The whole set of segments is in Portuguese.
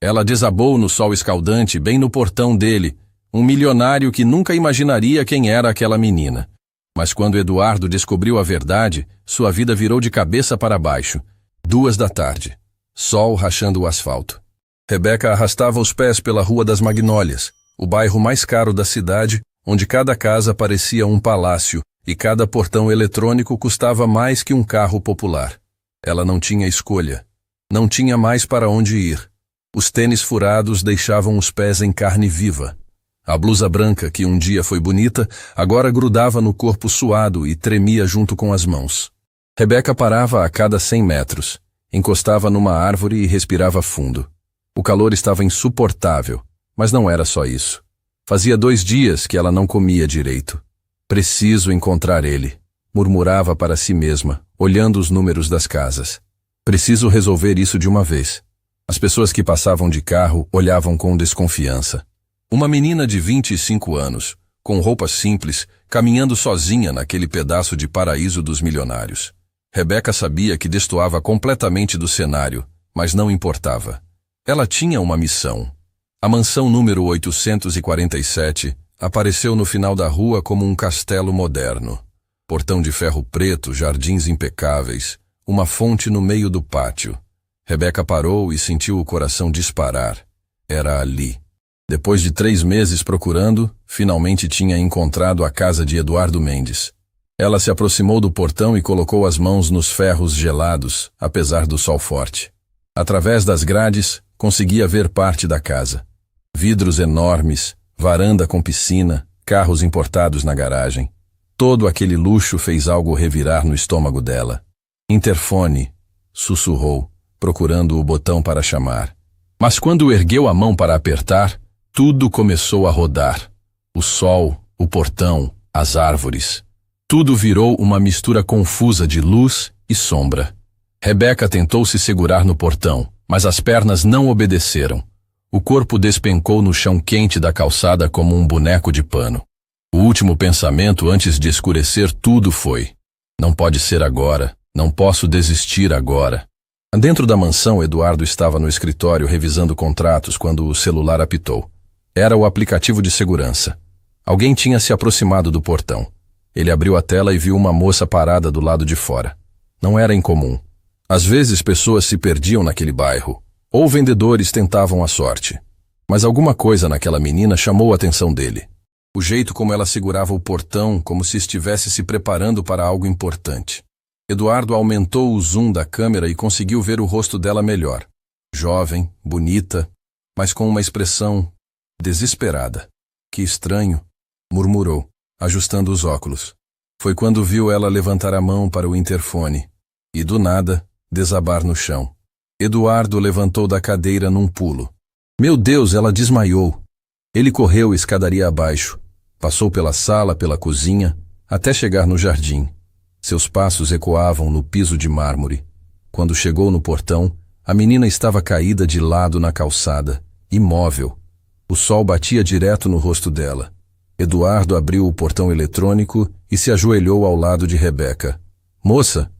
Ela desabou no sol escaldante, bem no portão dele, um milionário que nunca imaginaria quem era aquela menina. Mas quando Eduardo descobriu a verdade, sua vida virou de cabeça para baixo. 2 da tarde. Sol rachando o asfalto. Rebeca arrastava os pés pela Rua das Magnólias, o bairro mais caro da cidade, onde cada casa parecia um palácio e cada portão eletrônico custava mais que um carro popular. Ela não tinha escolha. Não tinha mais para onde ir. Os tênis furados deixavam os pés em carne viva. A blusa branca, que um dia foi bonita, agora grudava no corpo suado e tremia junto com as mãos. Rebeca parava a cada 100 metros, encostava numa árvore e respirava fundo. O calor estava insuportável, mas não era só isso. Fazia 2 dias que ela não comia direito. Preciso encontrar ele, murmurava para si mesma, olhando os números das casas. Preciso resolver isso de uma vez. As pessoas que passavam de carro olhavam com desconfiança. Uma menina de 25 anos, com roupas simples, caminhando sozinha naquele pedaço de paraíso dos milionários. Rebeca sabia que destoava completamente do cenário, mas não importava. Ela tinha uma missão. A mansão número 847 apareceu no final da rua como um castelo moderno. Portão de ferro preto, jardins impecáveis, uma fonte no meio do pátio. Rebeca parou e sentiu o coração disparar. Era ali. Depois de 3 meses procurando, finalmente tinha encontrado a casa de Eduardo Mendes. Ela se aproximou do portão e colocou as mãos nos ferros gelados, apesar do sol forte. Através das grades, conseguia ver parte da casa. Vidros enormes, varanda com piscina, carros importados na garagem. Todo aquele luxo fez algo revirar no estômago dela. Interfone, sussurrou, procurando o botão para chamar. Mas quando ergueu a mão para apertar, tudo começou a rodar. O sol, o portão, as árvores. Tudo virou uma mistura confusa de luz e sombra. Rebeca tentou se segurar no portão, mas as pernas não obedeceram. O corpo despencou no chão quente da calçada como um boneco de pano. O último pensamento antes de escurecer tudo foi: não pode ser agora, não posso desistir agora. Dentro da mansão, Eduardo estava no escritório revisando contratos quando o celular apitou. Era o aplicativo de segurança. Alguém tinha se aproximado do portão. Ele abriu a tela e viu uma moça parada do lado de fora. Não era incomum. Às vezes pessoas se perdiam naquele bairro, ou vendedores tentavam a sorte. Mas alguma coisa naquela menina chamou a atenção dele. O jeito como ela segurava o portão, como se estivesse se preparando para algo importante. Eduardo aumentou o zoom da câmera e conseguiu ver o rosto dela melhor. Jovem, bonita, mas com uma expressão desesperada. Que estranho, murmurou, ajustando os óculos. Foi quando viu ela levantar a mão para o interfone e, do nada, desabar no chão. Eduardo levantou da cadeira num pulo. Meu Deus, ela desmaiou. Ele correu escadaria abaixo, passou pela sala, pela cozinha, até chegar no jardim. Seus passos ecoavam no piso de mármore. Quando chegou no portão, a menina estava caída de lado na calçada, imóvel. O sol batia direto no rosto dela. Eduardo abriu o portão eletrônico e se ajoelhou ao lado de Rebeca. Moça,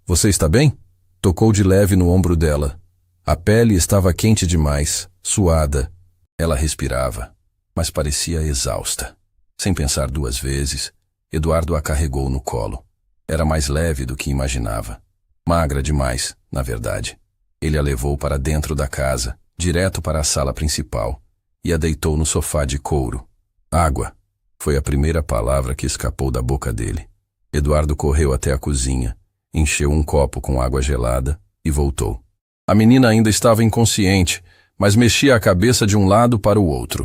você está bem? Tocou de leve no ombro dela. A pele estava quente demais, suada. Ela respirava, mas parecia exausta. Sem pensar 2 vezes, Eduardo a carregou no colo. Era mais leve do que imaginava. Magra demais, na verdade. Ele a levou para dentro da casa, direto para a sala principal, e a deitou no sofá de couro. Água, foi a primeira palavra que escapou da boca dele. Eduardo correu até a cozinha, encheu um copo com água gelada e voltou. A menina ainda estava inconsciente, mas mexia a cabeça de um lado para o outro.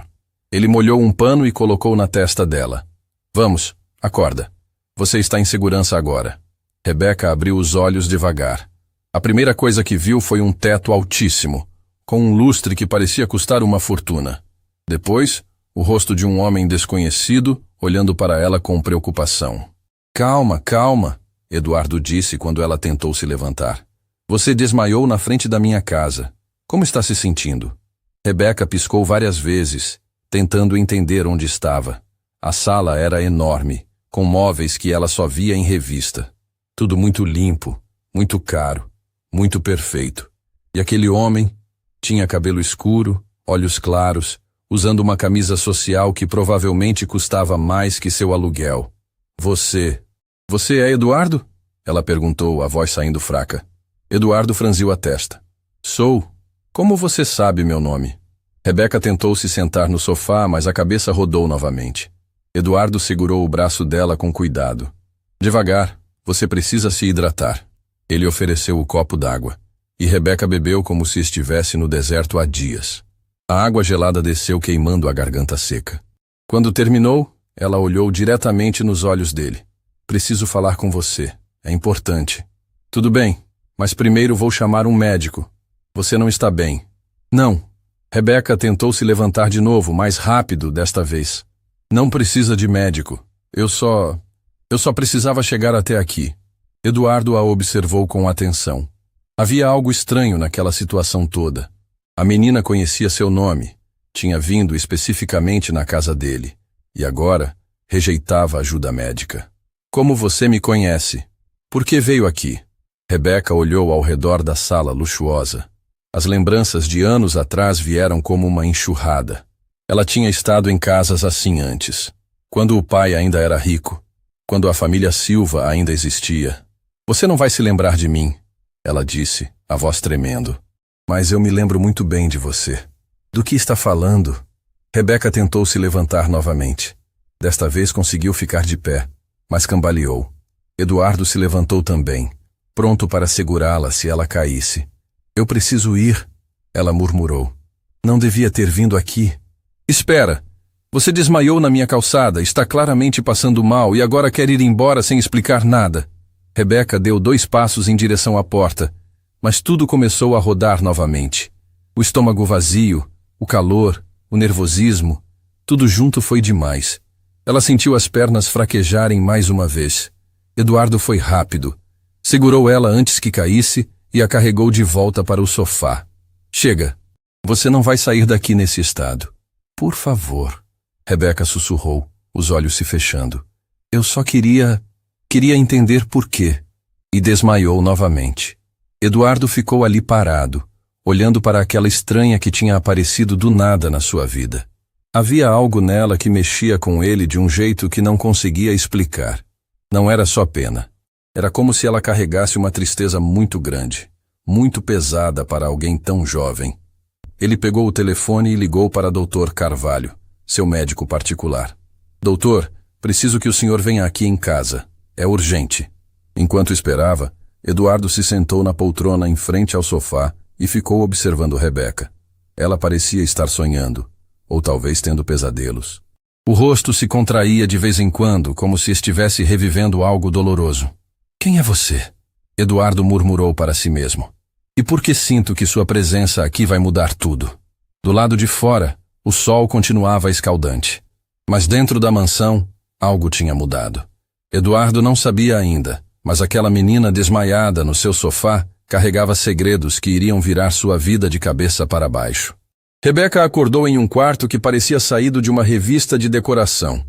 Ele molhou um pano e colocou na testa dela. Vamos, acorda. Você está em segurança agora. Rebeca abriu os olhos devagar. A primeira coisa que viu foi um teto altíssimo, com um lustre que parecia custar uma fortuna. Depois, o rosto de um homem desconhecido, olhando para ela com preocupação. Calma, Eduardo disse quando ela tentou se levantar. Você desmaiou na frente da minha casa. Como está se sentindo? Rebeca piscou várias vezes, tentando entender onde estava. A sala era enorme, com móveis que ela só via em revista. Tudo muito limpo, muito caro, muito perfeito. E aquele homem, Tinha cabelo escuro, olhos claros, usando uma camisa social que provavelmente custava mais que seu aluguel. Você é Eduardo? Ela perguntou, a voz saindo fraca. Eduardo franziu a testa. Sou. Como você sabe meu nome? Rebeca tentou se sentar no sofá, mas a cabeça rodou novamente. Eduardo segurou o braço dela com cuidado. Devagar, você precisa se hidratar. Ele ofereceu o copo d'água, e Rebeca bebeu como se estivesse no deserto há dias. A água gelada desceu queimando a garganta seca. Quando terminou, ela olhou diretamente nos olhos dele. Preciso falar com você. É importante. Tudo bem, mas primeiro vou chamar um médico. Você não está bem. Não. Rebeca tentou se levantar de novo, mais rápido desta vez. Não precisa de médico. Eu só precisava chegar até aqui. Eduardo a observou com atenção. Havia algo estranho naquela situação toda. A menina conhecia seu nome, tinha vindo especificamente na casa dele, e agora rejeitava ajuda médica. Como você me conhece? Por que veio aqui? Rebeca olhou ao redor da sala luxuosa. As lembranças de anos atrás vieram como uma enxurrada. Ela tinha estado em casas assim antes, quando o pai ainda era rico, quando a família Silva ainda existia. Você não vai se lembrar de mim, ela disse, a voz tremendo. Mas eu me lembro muito bem de você. Do que está falando? Rebeca tentou se levantar novamente. Desta vez conseguiu ficar de pé, mas cambaleou. Eduardo se levantou também, pronto para segurá-la se ela caísse. Eu preciso ir, ela murmurou. Não devia ter vindo aqui. Espera! Você desmaiou na minha calçada, está claramente passando mal e agora quer ir embora sem explicar nada. Rebeca deu 2 passos em direção à porta, mas tudo começou a rodar novamente. O estômago vazio, o calor, o nervosismo, tudo junto foi demais. Ela sentiu as pernas fraquejarem mais uma vez. Eduardo foi rápido. Segurou ela antes que caísse e a carregou de volta para o sofá. Chega. Você não vai sair daqui nesse estado. Por favor. Rebeca sussurrou, os olhos se fechando. Eu só queria entender por quê. E desmaiou novamente. Eduardo ficou ali parado, olhando para aquela estranha que tinha aparecido do nada na sua vida. Havia algo nela que mexia com ele de um jeito que não conseguia explicar. Não era só pena. Era como se ela carregasse uma tristeza muito grande, muito pesada para alguém tão jovem. Ele pegou o telefone e ligou para Dr. Carvalho, seu médico particular. Doutor, preciso que o senhor venha aqui em casa. É urgente. Enquanto esperava, Eduardo se sentou na poltrona em frente ao sofá e ficou observando Rebeca. Ela parecia estar sonhando, ou talvez tendo pesadelos. O rosto se contraía de vez em quando, como se estivesse revivendo algo doloroso. Quem é você? Eduardo murmurou para si mesmo. E por que sinto que sua presença aqui vai mudar tudo? Do lado de fora, o sol continuava escaldante. Mas dentro da mansão, algo tinha mudado. Eduardo não sabia ainda, mas aquela menina desmaiada no seu sofá carregava segredos que iriam virar sua vida de cabeça para baixo. Rebeca acordou em um quarto que parecia saído de uma revista de decoração.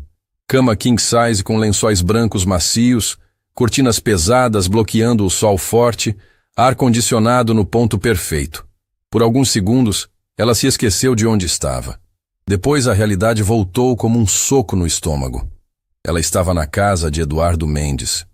Cama king size com lençóis brancos macios, cortinas pesadas bloqueando o sol forte, ar-condicionado no ponto perfeito. Por alguns segundos, ela se esqueceu de onde estava. Depois a realidade voltou como um soco no estômago. Ela estava na casa de Eduardo Mendes.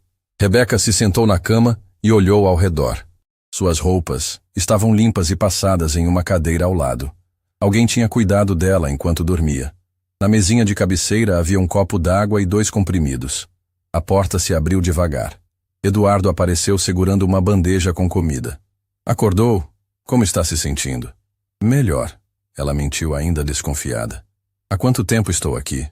Rebeca se sentou na cama e olhou ao redor. Suas roupas estavam limpas e passadas em uma cadeira ao lado. Alguém tinha cuidado dela enquanto dormia. Na mesinha de cabeceira havia um copo d'água e 2 comprimidos. A porta se abriu devagar. Eduardo apareceu segurando uma bandeja com comida. Acordou? Como está se sentindo? Melhor. Ela mentiu ainda desconfiada. Há quanto tempo estou aqui?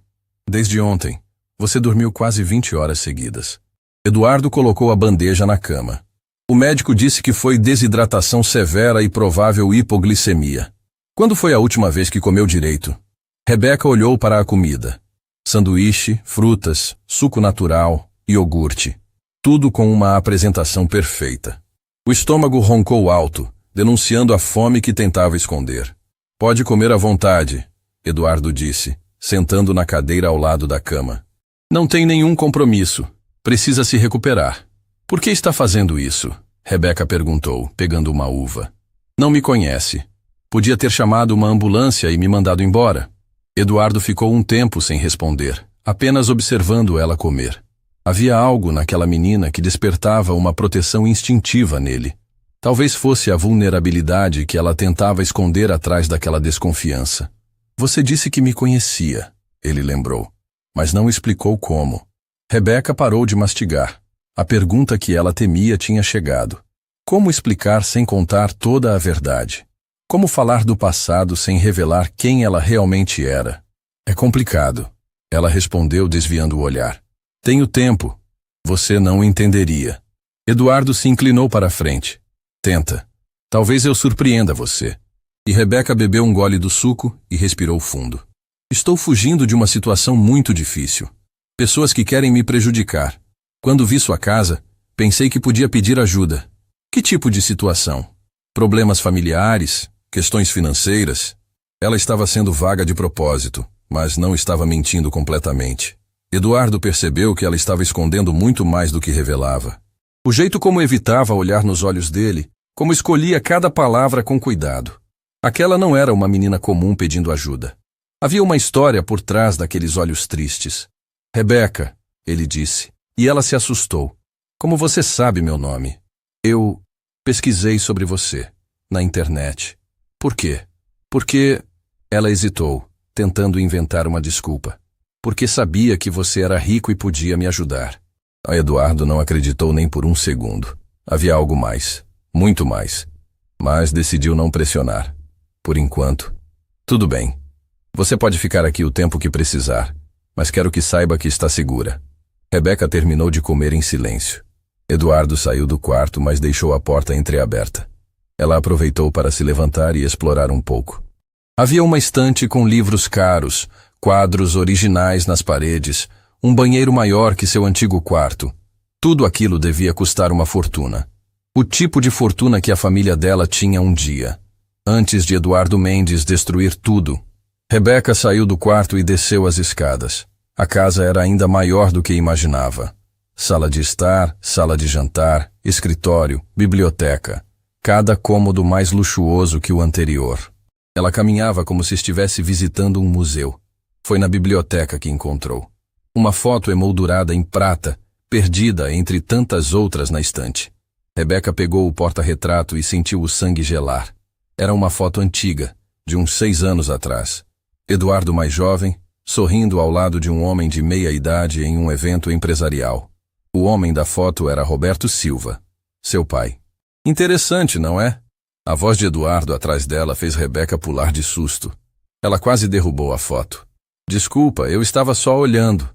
Desde ontem. Você dormiu quase 20 horas seguidas. Eduardo colocou a bandeja na cama. O médico disse que foi desidratação severa e provável hipoglicemia. Quando foi a última vez que comeu direito? Rebeca olhou para a comida. Sanduíche, frutas, suco natural, iogurte. Tudo com uma apresentação perfeita. O estômago roncou alto, denunciando a fome que tentava esconder. Pode comer à vontade, Eduardo disse, sentando na cadeira ao lado da cama. Não tem nenhum compromisso. Precisa se recuperar. Por que está fazendo isso? Rebeca perguntou, pegando uma uva. Não me conhece. Podia ter chamado uma ambulância e me mandado embora. Eduardo ficou um tempo sem responder, apenas observando ela comer. Havia algo naquela menina que despertava uma proteção instintiva nele. Talvez fosse a vulnerabilidade que ela tentava esconder atrás daquela desconfiança. Você disse que me conhecia, ele lembrou, mas não explicou como. Rebeca parou de mastigar. A pergunta que ela temia tinha chegado. Como explicar sem contar toda a verdade? Como falar do passado sem revelar quem ela realmente era? É complicado, ela respondeu desviando o olhar. Tenho tempo. Você não entenderia. Eduardo se inclinou para a frente. Tenta. Talvez eu surpreenda você. E Rebeca bebeu um gole do suco e respirou fundo. Estou fugindo de uma situação muito difícil. Pessoas que querem me prejudicar. Quando vi sua casa, pensei que podia pedir ajuda. Que tipo de situação? Problemas familiares? Questões financeiras? Ela estava sendo vaga de propósito, mas não estava mentindo completamente. Eduardo percebeu que ela estava escondendo muito mais do que revelava. O jeito como evitava olhar nos olhos dele, como escolhia cada palavra com cuidado. Aquela não era uma menina comum pedindo ajuda. Havia uma história por trás daqueles olhos tristes. Rebeca, ele disse, e ela se assustou. Como você sabe meu nome? Eu pesquisei sobre você, na internet. Por quê? Porque... Ela hesitou, tentando inventar uma desculpa. Porque sabia que você era rico e podia me ajudar. Eduardo não acreditou nem por um segundo. Havia algo mais, muito mais. Mas decidiu não pressionar. Por enquanto. Tudo bem. Você pode ficar aqui o tempo que precisar, mas quero que saiba que está segura. Rebeca terminou de comer em silêncio. Eduardo saiu do quarto, mas deixou a porta entreaberta. Ela aproveitou para se levantar e explorar um pouco. Havia uma estante com livros caros, quadros originais nas paredes, um banheiro maior que seu antigo quarto. Tudo aquilo devia custar uma fortuna. O tipo de fortuna que a família dela tinha um dia, antes de Eduardo Mendes destruir tudo. Rebeca saiu do quarto e desceu as escadas. A casa era ainda maior do que imaginava. Sala de estar, sala de jantar, escritório, biblioteca. Cada cômodo mais luxuoso que o anterior. Ela caminhava como se estivesse visitando um museu. Foi na biblioteca que encontrou uma foto emoldurada em prata, perdida entre tantas outras na estante. Rebeca pegou o porta-retrato e sentiu o sangue gelar. Era uma foto antiga, de uns 6 anos atrás. Eduardo mais jovem, sorrindo ao lado de um homem de meia idade em um evento empresarial. O homem da foto era Roberto Silva, seu pai. Interessante, não é? A voz de Eduardo atrás dela fez Rebeca pular de susto. Ela quase derrubou a foto. Desculpa, eu estava só olhando.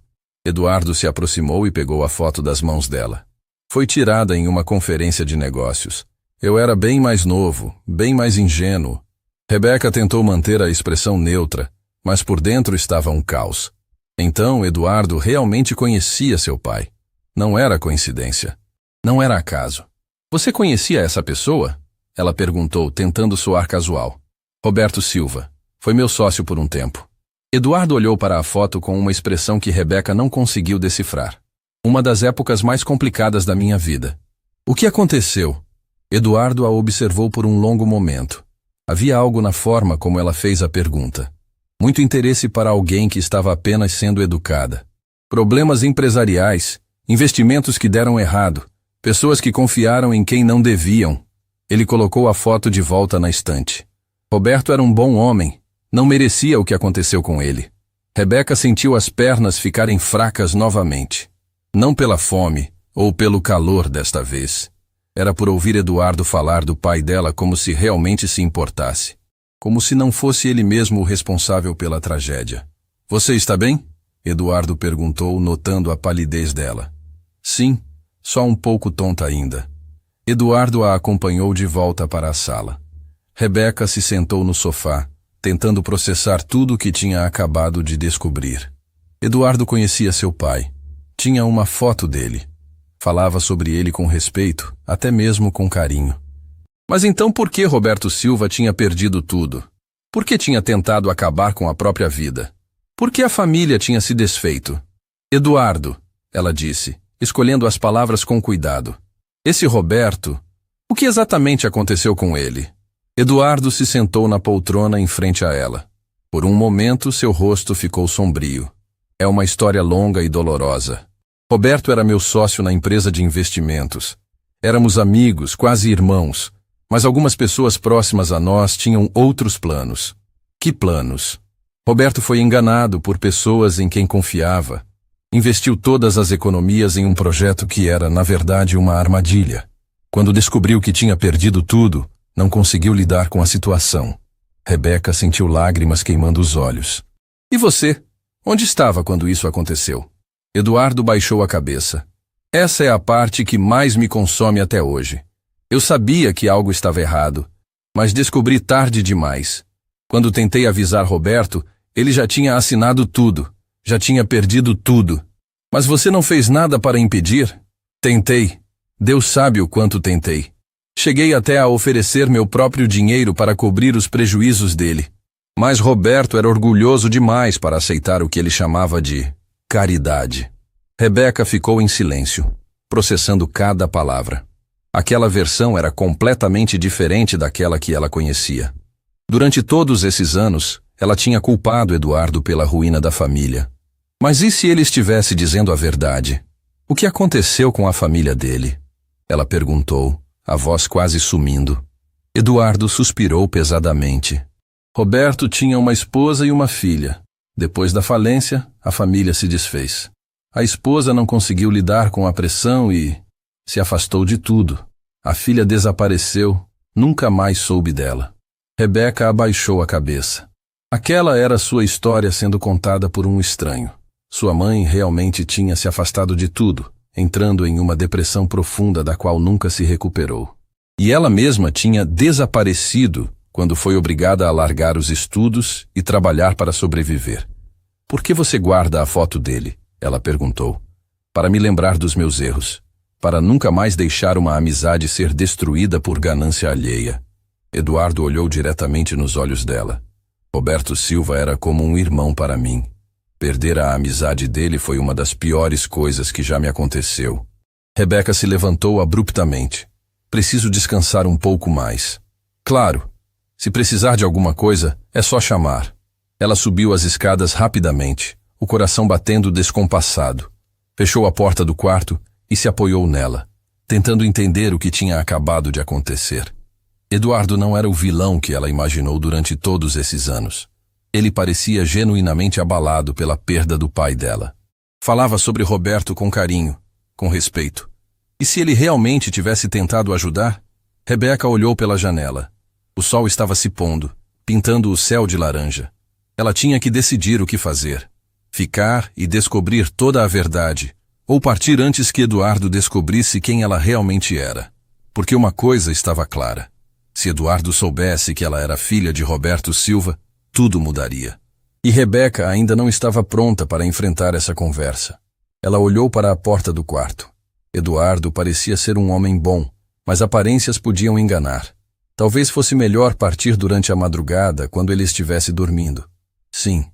Eduardo se aproximou e pegou a foto das mãos dela. Foi tirada em uma conferência de negócios. Eu era bem mais novo, bem mais ingênuo. Rebeca tentou manter a expressão neutra, mas por dentro estava um caos. Então Eduardo realmente conhecia seu pai. Não era coincidência. Não era acaso. Você conhecia essa pessoa? Ela perguntou, tentando soar casual. Roberto Silva. Foi meu sócio por um tempo. Eduardo olhou para a foto com uma expressão que Rebeca não conseguiu decifrar. Uma das épocas mais complicadas da minha vida. O que aconteceu? Eduardo a observou por um longo momento. Havia algo na forma como ela fez a pergunta. Muito interesse para alguém que estava apenas sendo educada. Problemas empresariais, investimentos que deram errado, pessoas que confiaram em quem não deviam. Ele colocou a foto de volta na estante. Roberto era um bom homem. Não merecia o que aconteceu com ele. Rebeca sentiu as pernas ficarem fracas novamente. Não pela fome ou pelo calor desta vez. Era por ouvir Eduardo falar do pai dela como se realmente se importasse. Como se não fosse ele mesmo o responsável pela tragédia. Você está bem? Eduardo perguntou, notando a palidez dela. Sim, só um pouco tonta ainda. Eduardo a acompanhou de volta para a sala. Rebeca se sentou no sofá, tentando processar tudo o que tinha acabado de descobrir. Eduardo conhecia seu pai. Tinha uma foto dele. Falava sobre ele com respeito, até mesmo com carinho. Mas então por que Roberto Silva tinha perdido tudo? Por que tinha tentado acabar com a própria vida? Por que a família tinha se desfeito? Eduardo, ela disse, escolhendo as palavras com cuidado. Esse Roberto, o que exatamente aconteceu com ele? Eduardo se sentou na poltrona em frente a ela. Por um momento, seu rosto ficou sombrio. É uma história longa e dolorosa. Roberto era meu sócio na empresa de investimentos. Éramos amigos, quase irmãos, mas algumas pessoas próximas a nós tinham outros planos. Que planos? Roberto foi enganado por pessoas em quem confiava. Investiu todas as economias em um projeto que era, na verdade, uma armadilha. Quando descobriu que tinha perdido tudo, não conseguiu lidar com a situação. Rebeca sentiu lágrimas queimando os olhos. E você? Onde estava quando isso aconteceu? Eduardo baixou a cabeça. Essa é a parte que mais me consome até hoje. Eu sabia que algo estava errado, mas descobri tarde demais. Quando tentei avisar Roberto, ele já tinha assinado tudo, já tinha perdido tudo. Mas você não fez nada para impedir? Tentei. Deus sabe o quanto tentei. Cheguei até a oferecer meu próprio dinheiro para cobrir os prejuízos dele. Mas Roberto era orgulhoso demais para aceitar o que ele chamava de caridade. Rebeca ficou em silêncio, processando cada palavra. Aquela versão era completamente diferente daquela que ela conhecia. Durante todos esses anos, ela tinha culpado Eduardo pela ruína da família. Mas e se ele estivesse dizendo a verdade? O que aconteceu com a família dele? Ela perguntou, a voz quase sumindo. Eduardo suspirou pesadamente. Roberto tinha uma esposa e uma filha. Depois da falência, a família se desfez. A esposa não conseguiu lidar com a pressão e se afastou de tudo. A filha desapareceu, nunca mais soube dela. Rebeca abaixou a cabeça. Aquela era sua história sendo contada por um estranho. Sua mãe realmente tinha se afastado de tudo, entrando em uma depressão profunda da qual nunca se recuperou. E ela mesma tinha desaparecido quando foi obrigada a largar os estudos e trabalhar para sobreviver. Por que você guarda a foto dele? Ela perguntou. Para me lembrar dos meus erros. Para nunca mais deixar uma amizade ser destruída por ganância alheia. Eduardo olhou diretamente nos olhos dela. Roberto Silva era como um irmão para mim. Perder a amizade dele foi uma das piores coisas que já me aconteceu. Rebeca se levantou abruptamente. Preciso descansar um pouco mais. Claro. Se precisar de alguma coisa, é só chamar. Ela subiu as escadas rapidamente, o coração batendo descompassado. Fechou a porta do quarto e se apoiou nela, tentando entender o que tinha acabado de acontecer. Eduardo não era o vilão que ela imaginou durante todos esses anos. Ele parecia genuinamente abalado pela perda do pai dela. Falava sobre Roberto com carinho, com respeito. E se ele realmente tivesse tentado ajudar? Rebeca olhou pela janela. O sol estava se pondo, pintando o céu de laranja. Ela tinha que decidir o que fazer. Ficar e descobrir toda a verdade, ou partir antes que Eduardo descobrisse quem ela realmente era. Porque uma coisa estava clara. Se Eduardo soubesse que ela era filha de Roberto Silva, tudo mudaria. E Rebeca ainda não estava pronta para enfrentar essa conversa. Ela olhou para a porta do quarto. Eduardo parecia ser um homem bom, mas aparências podiam enganar. Talvez fosse melhor partir durante a madrugada, quando ele estivesse dormindo. Sim,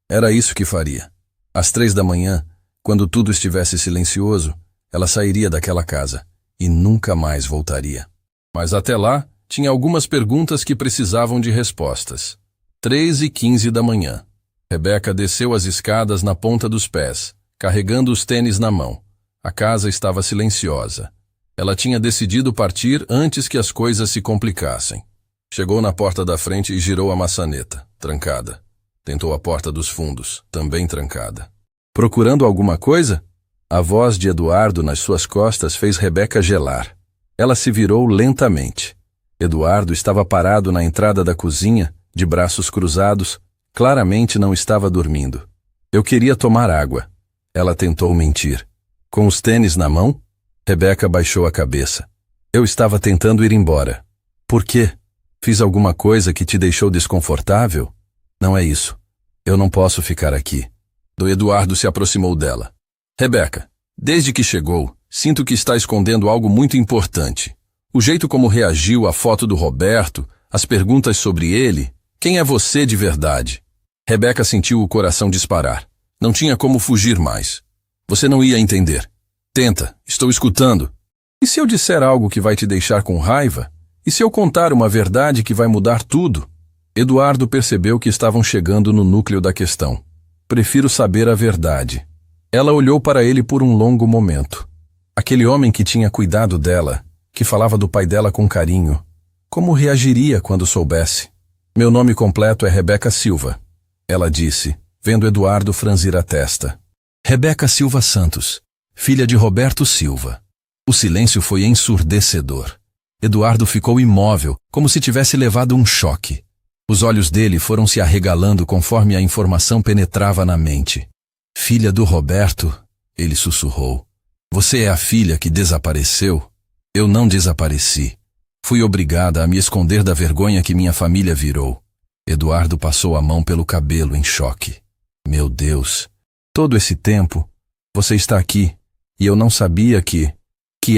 era isso que faria. Às 3 da manhã, quando tudo estivesse silencioso, ela sairia daquela casa e nunca mais voltaria. Mas até lá, tinha algumas perguntas que precisavam de respostas. 3h15 da manhã. Rebeca desceu as escadas na ponta dos pés, carregando os tênis na mão. A casa estava silenciosa. Ela tinha decidido partir antes que as coisas se complicassem. Chegou na porta da frente e girou a maçaneta, trancada. Tentou a porta dos fundos, também trancada. Procurando alguma coisa? A voz de Eduardo nas suas costas fez Rebeca gelar. Ela se virou lentamente. Eduardo estava parado na entrada da cozinha, de braços cruzados, claramente não estava dormindo. Eu queria tomar água. Ela tentou mentir. Com os tênis na mão? Rebeca baixou a cabeça. Eu estava tentando ir embora. Por quê? Fiz alguma coisa que te deixou desconfortável? Não é isso. Eu não posso ficar aqui. Eduardo se aproximou dela. Rebeca, desde que chegou, sinto que está escondendo algo muito importante. O jeito como reagiu à foto do Roberto, as perguntas sobre ele, quem é você de verdade? Rebeca sentiu o coração disparar. Não tinha como fugir mais. Você não ia entender. Tenta, estou escutando. E se eu disser algo que vai te deixar com raiva? E se eu contar uma verdade que vai mudar tudo? Eduardo percebeu que estavam chegando no núcleo da questão. Prefiro saber a verdade. Ela olhou para ele por um longo momento. Aquele homem que tinha cuidado dela, que falava do pai dela com carinho, como reagiria quando soubesse? Meu nome completo é Rebeca Silva, ela disse, vendo Eduardo franzir a testa. Rebeca Silva Santos, filha de Roberto Silva. O silêncio foi ensurdecedor. Eduardo ficou imóvel, como se tivesse levado um choque. Os olhos dele foram se arregalando conforme a informação penetrava na mente. Filha do Roberto, ele sussurrou. Você é a filha que desapareceu? Eu não desapareci. Fui obrigada a me esconder da vergonha que minha família virou. Eduardo passou a mão pelo cabelo em choque. Meu Deus, todo esse tempo, você está aqui, e eu não sabia que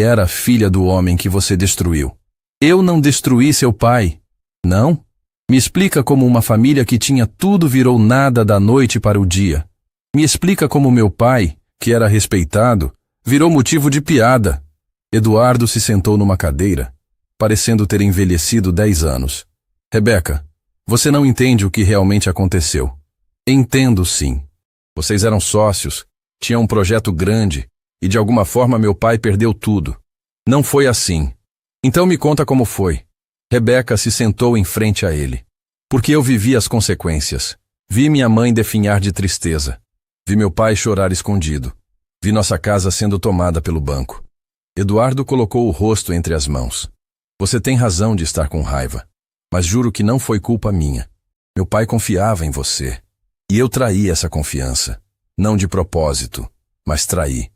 era a filha do homem que você destruiu. Eu não destruí seu pai. Não? Me explica como uma família que tinha tudo virou nada da noite para o dia. Me explica como meu pai, que era respeitado, virou motivo de piada. Eduardo se sentou numa cadeira, parecendo ter envelhecido 10 anos. Rebeca, você não entende o que realmente aconteceu. Entendo sim. Vocês eram sócios, tinham um projeto grande, e de alguma forma meu pai perdeu tudo. Não foi assim. Então me conta como foi. Rebeca se sentou em frente a ele. Porque eu vivi as consequências. Vi minha mãe definhar de tristeza. Vi meu pai chorar escondido. Vi nossa casa sendo tomada pelo banco. Eduardo colocou o rosto entre as mãos. Você tem razão de estar com raiva. Mas juro que não foi culpa minha. Meu pai confiava em você. E eu traí essa confiança. Não de propósito, mas traí.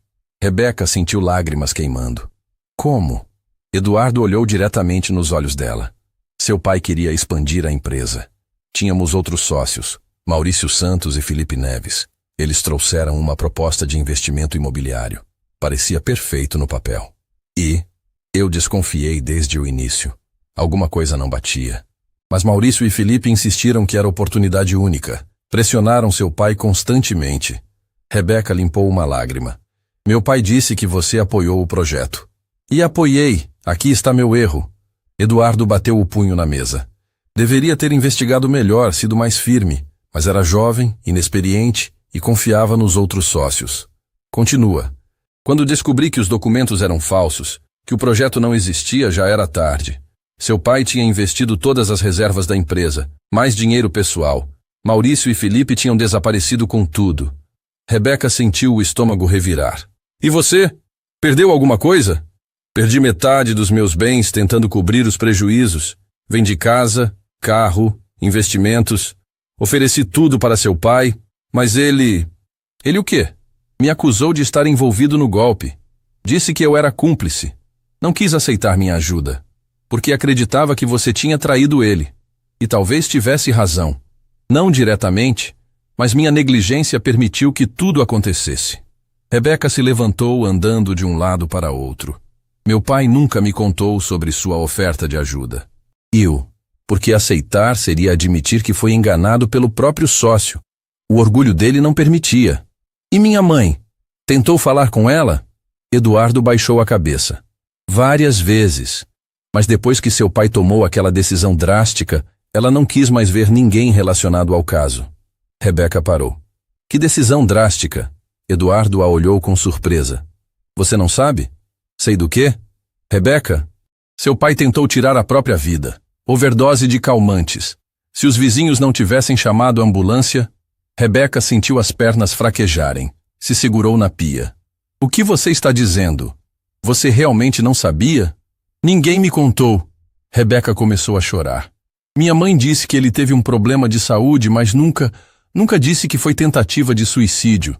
Rebeca sentiu lágrimas queimando. Como? Eduardo olhou diretamente nos olhos dela. Seu pai queria expandir a empresa. Tínhamos outros sócios, Maurício Santos e Felipe Neves. Eles trouxeram uma proposta de investimento imobiliário. Parecia perfeito no papel. E eu desconfiei desde o início. Alguma coisa não batia. Mas Maurício e Felipe insistiram que era oportunidade única. Pressionaram seu pai constantemente. Rebeca limpou uma lágrima. Meu pai disse que você apoiou o projeto. E apoiei. Aqui está meu erro. Eduardo bateu o punho na mesa. Deveria ter investigado melhor, sido mais firme, mas era jovem, inexperiente e confiava nos outros sócios. Continua. Quando descobri que os documentos eram falsos, que o projeto não existia, já era tarde. Seu pai tinha investido todas as reservas da empresa, mais dinheiro pessoal. Maurício e Felipe tinham desaparecido com tudo. Rebeca sentiu o estômago revirar. E você? Perdeu alguma coisa? Perdi metade dos meus bens tentando cobrir os prejuízos. Vendi casa, carro, investimentos. Ofereci tudo para seu pai, mas ele... Ele o quê? Me acusou de estar envolvido no golpe. Disse que eu era cúmplice. Não quis aceitar minha ajuda, porque acreditava que você tinha traído ele. E talvez tivesse razão. Não diretamente, mas minha negligência permitiu que tudo acontecesse. Rebeca se levantou andando de um lado para outro. Meu pai nunca me contou sobre sua oferta de ajuda. Porque aceitar seria admitir que foi enganado pelo próprio sócio. O orgulho dele não permitia. E minha mãe? Tentou falar com ela? Eduardo baixou a cabeça. Várias vezes. Mas depois que seu pai tomou aquela decisão drástica, ela não quis mais ver ninguém relacionado ao caso. Rebeca parou. Que decisão drástica? Eduardo a olhou com surpresa. Você não sabe? Sei do quê? Rebeca? Seu pai tentou tirar a própria vida. Overdose de calmantes. Se os vizinhos não tivessem chamado a ambulância... Rebeca sentiu as pernas fraquejarem. Se segurou na pia. O que você está dizendo? Você realmente não sabia? Ninguém me contou. Rebeca começou a chorar. Minha mãe disse que ele teve um problema de saúde, mas nunca disse que foi tentativa de suicídio.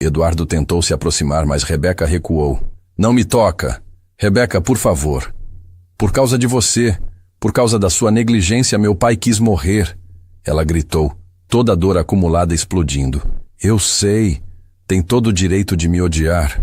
Eduardo tentou se aproximar, mas Rebeca recuou. Não me toca. Rebeca, por favor. Por causa de você, por causa da sua negligência, meu pai quis morrer. Ela gritou, toda a dor acumulada explodindo. Eu sei. Tem todo o direito de me odiar.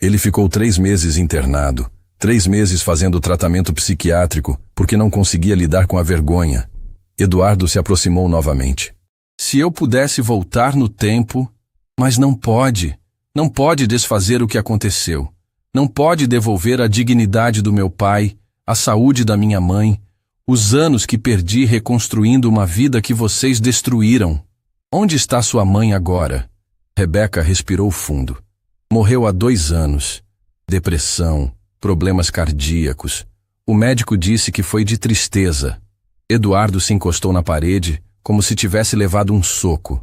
Ele ficou 3 meses internado. 3 meses fazendo tratamento psiquiátrico, porque não conseguia lidar com a vergonha. Eduardo se aproximou novamente. Se eu pudesse voltar no tempo... Mas não pode. Não pode desfazer o que aconteceu. Não pode devolver a dignidade do meu pai, a saúde da minha mãe, os anos que perdi reconstruindo uma vida que vocês destruíram. Onde está sua mãe agora? Rebeca respirou fundo. Morreu há 2 anos. Depressão, problemas cardíacos. O médico disse que foi de tristeza. Eduardo se encostou na parede, como se tivesse levado um soco.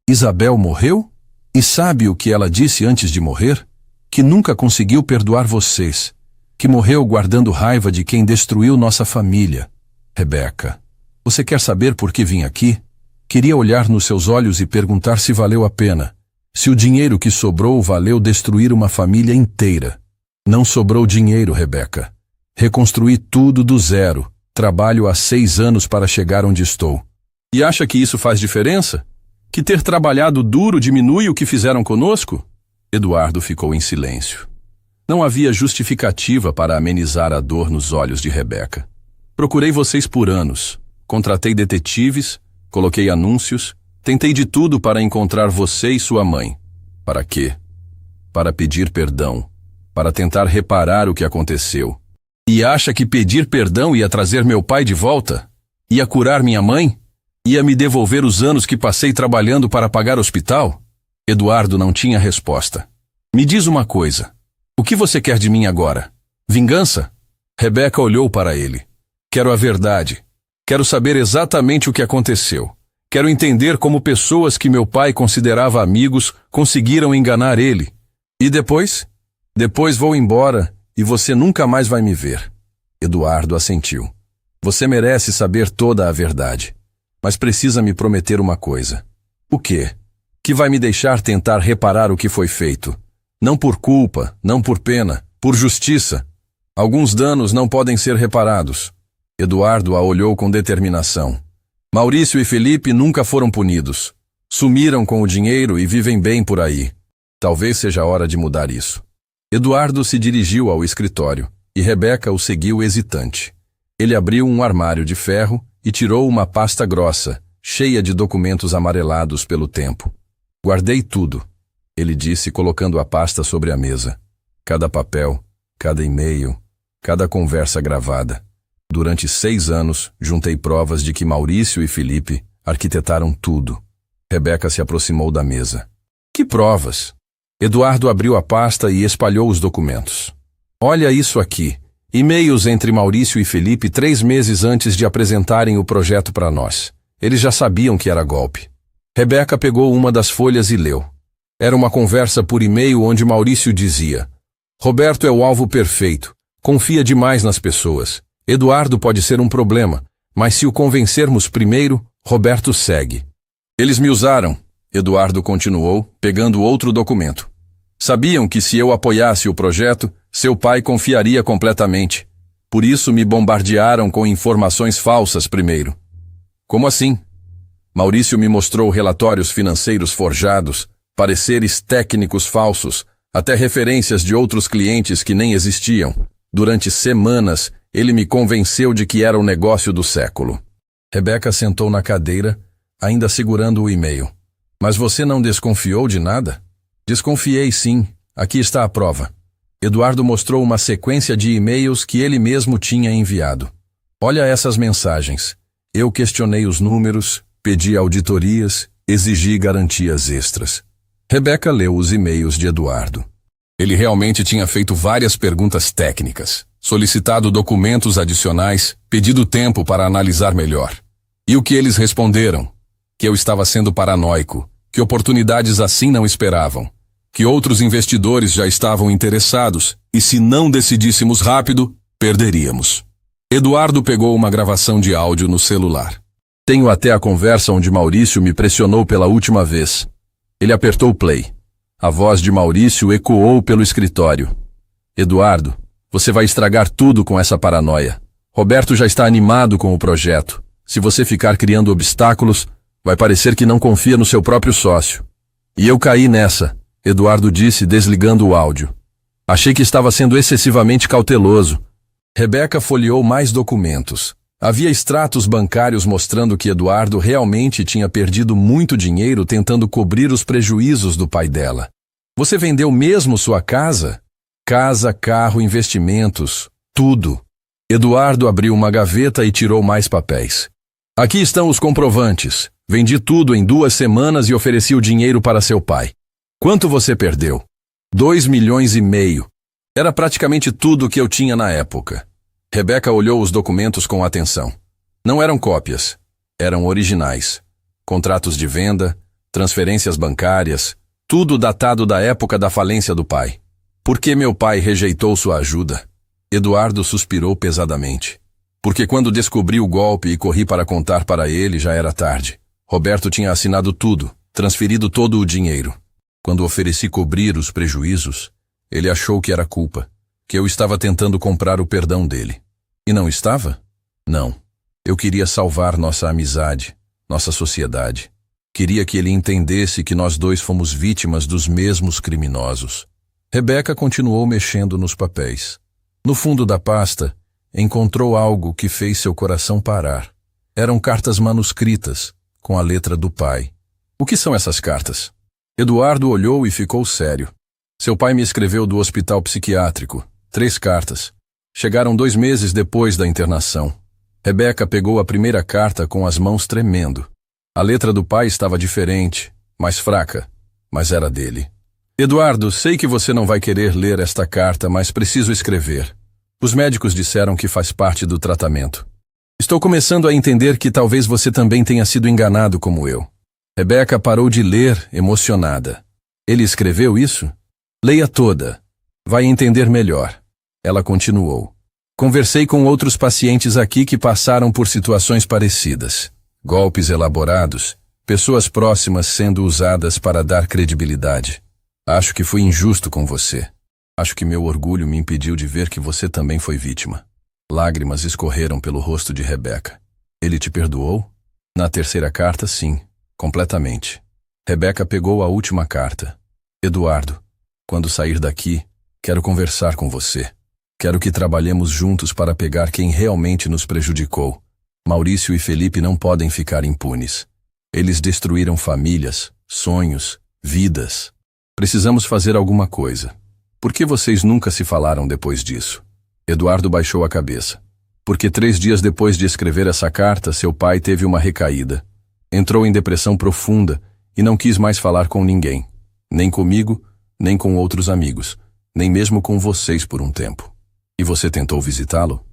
Isabel morreu? E sabe o que ela disse antes de morrer? Que nunca conseguiu perdoar vocês. Que morreu guardando raiva de quem destruiu nossa família. Rebeca, você quer saber por que vim aqui? Queria olhar nos seus olhos e perguntar se valeu a pena. Se o dinheiro que sobrou valeu destruir uma família inteira. Não sobrou dinheiro, Rebeca. Reconstruí tudo do zero. Trabalho há 6 anos para chegar onde estou. E acha que isso faz diferença? Que ter trabalhado duro diminui o que fizeram conosco? Eduardo ficou em silêncio. Não havia justificativa para amenizar a dor nos olhos de Rebeca. Procurei vocês por anos. Contratei detetives, coloquei anúncios, tentei de tudo para encontrar você e sua mãe. Para quê? Para pedir perdão. Para tentar reparar o que aconteceu. E acha que pedir perdão ia trazer meu pai de volta? Ia curar minha mãe? Ia me devolver os anos que passei trabalhando para pagar o hospital? Eduardo não tinha resposta. Me diz uma coisa. O que você quer de mim agora? Vingança? Rebeca olhou para ele. Quero a verdade. Quero saber exatamente o que aconteceu. Quero entender como pessoas que meu pai considerava amigos conseguiram enganar ele. E depois? Depois vou embora e você nunca mais vai me ver. Eduardo assentiu. Você merece saber toda a verdade. Mas precisa me prometer uma coisa. O quê? Que vai me deixar tentar reparar o que foi feito. Não por culpa, não por pena, por justiça. Alguns danos não podem ser reparados. Eduardo a olhou com determinação. Maurício e Felipe nunca foram punidos. Sumiram com o dinheiro e vivem bem por aí. Talvez seja a hora de mudar isso. Eduardo se dirigiu ao escritório e Rebeca o seguiu hesitante. Ele abriu um armário de ferro e tirou uma pasta grossa, cheia de documentos amarelados pelo tempo. Guardei tudo, ele disse colocando a pasta sobre a mesa. Cada papel, cada e-mail, cada conversa gravada. Durante 6 anos, juntei provas de que Maurício e Felipe arquitetaram tudo. Rebeca se aproximou da mesa. Que provas? Eduardo abriu a pasta e espalhou os documentos. Olha isso aqui. E-mails entre Maurício e Felipe 3 meses antes de apresentarem o projeto para nós. Eles já sabiam que era golpe. Rebeca pegou uma das folhas e leu. Era uma conversa por e-mail onde Maurício dizia: Roberto é o alvo perfeito. Confia demais nas pessoas. Eduardo pode ser um problema, mas se o convencermos primeiro, Roberto segue. Eles me usaram, Eduardo continuou, pegando outro documento. Sabiam que se eu apoiasse o projeto, seu pai confiaria completamente. Por isso me bombardearam com informações falsas primeiro. Como assim? Maurício me mostrou relatórios financeiros forjados, pareceres técnicos falsos, até referências de outros clientes que nem existiam. Durante semanas, ele me convenceu de que era o negócio do século. Rebeca sentou na cadeira, ainda segurando o e-mail. Mas você não desconfiou de nada? Desconfiei sim. Aqui está a prova. Eduardo mostrou uma sequência de e-mails que ele mesmo tinha enviado. Olha essas mensagens. Eu questionei os números, pedi auditorias, exigi garantias extras. Rebeca leu os e-mails de Eduardo. Ele realmente tinha feito várias perguntas técnicas, solicitado documentos adicionais, pedido tempo para analisar melhor. E o que eles responderam? Que eu estava sendo paranoico, que oportunidades assim não esperavam, que outros investidores já estavam interessados e se não decidíssemos rápido, perderíamos. Eduardo pegou uma gravação de áudio no celular. Tenho até a conversa onde Maurício me pressionou pela última vez. Ele apertou play. A voz de Maurício ecoou pelo escritório. Eduardo, você vai estragar tudo com essa paranoia. Roberto já está animado com o projeto. Se você ficar criando obstáculos, vai parecer que não confia no seu próprio sócio. E eu caí nessa, Eduardo disse desligando o áudio. Achei que estava sendo excessivamente cauteloso. Rebeca folheou mais documentos. Havia extratos bancários mostrando que Eduardo realmente tinha perdido muito dinheiro tentando cobrir os prejuízos do pai dela. Você vendeu mesmo sua casa? Casa, carro, investimentos, tudo. Eduardo abriu uma gaveta e tirou mais papéis. Aqui estão os comprovantes. Vendi tudo em 2 semanas e ofereci o dinheiro para seu pai. Quanto você perdeu? 2,5 milhões. Era praticamente tudo o que eu tinha na época. Rebeca olhou os documentos com atenção. Não eram cópias, eram originais. Contratos de venda, transferências bancárias, tudo datado da época da falência do pai. Por que meu pai rejeitou sua ajuda? Eduardo suspirou pesadamente. Porque quando descobri o golpe e corri para contar para ele, já era tarde. Roberto tinha assinado tudo, transferido todo o dinheiro. Quando ofereci cobrir os prejuízos, ele achou que era culpa, que eu estava tentando comprar o perdão dele. E não estava? Não. Eu queria salvar nossa amizade, nossa sociedade. Queria que ele entendesse que nós dois fomos vítimas dos mesmos criminosos. Rebeca continuou mexendo nos papéis. No fundo da pasta, encontrou algo que fez seu coração parar. Eram cartas manuscritas, com a letra do pai. O que são essas cartas? Eduardo olhou e ficou sério. Seu pai me escreveu do hospital psiquiátrico. 3 cartas. Chegaram 2 meses depois da internação. Rebeca pegou a primeira carta com as mãos tremendo. A letra do pai estava diferente, mais fraca, mas era dele. Eduardo, sei que você não vai querer ler esta carta, mas preciso escrever. Os médicos disseram que faz parte do tratamento. Estou começando a entender que talvez você também tenha sido enganado como eu. Rebeca parou de ler, emocionada. Ele escreveu isso? Leia toda. Vai entender melhor. Ela continuou. Conversei com outros pacientes aqui que passaram por situações parecidas. Golpes elaborados, pessoas próximas sendo usadas para dar credibilidade. Acho que fui injusto com você. Acho que meu orgulho me impediu de ver que você também foi vítima. Lágrimas escorreram pelo rosto de Rebeca. Ele te perdoou? Na terceira carta, sim, completamente. Rebeca pegou a última carta. Eduardo, quando sair daqui, quero conversar com você. Quero que trabalhemos juntos para pegar quem realmente nos prejudicou. Maurício e Felipe não podem ficar impunes. Eles destruíram famílias, sonhos, vidas. Precisamos fazer alguma coisa. Por que vocês nunca se falaram depois disso? Eduardo baixou a cabeça. Porque 3 dias depois de escrever essa carta, seu pai teve uma recaída. Entrou em depressão profunda e não quis mais falar com ninguém. Nem comigo, nem com outros amigos, nem mesmo com vocês por um tempo. E você tentou visitá-lo?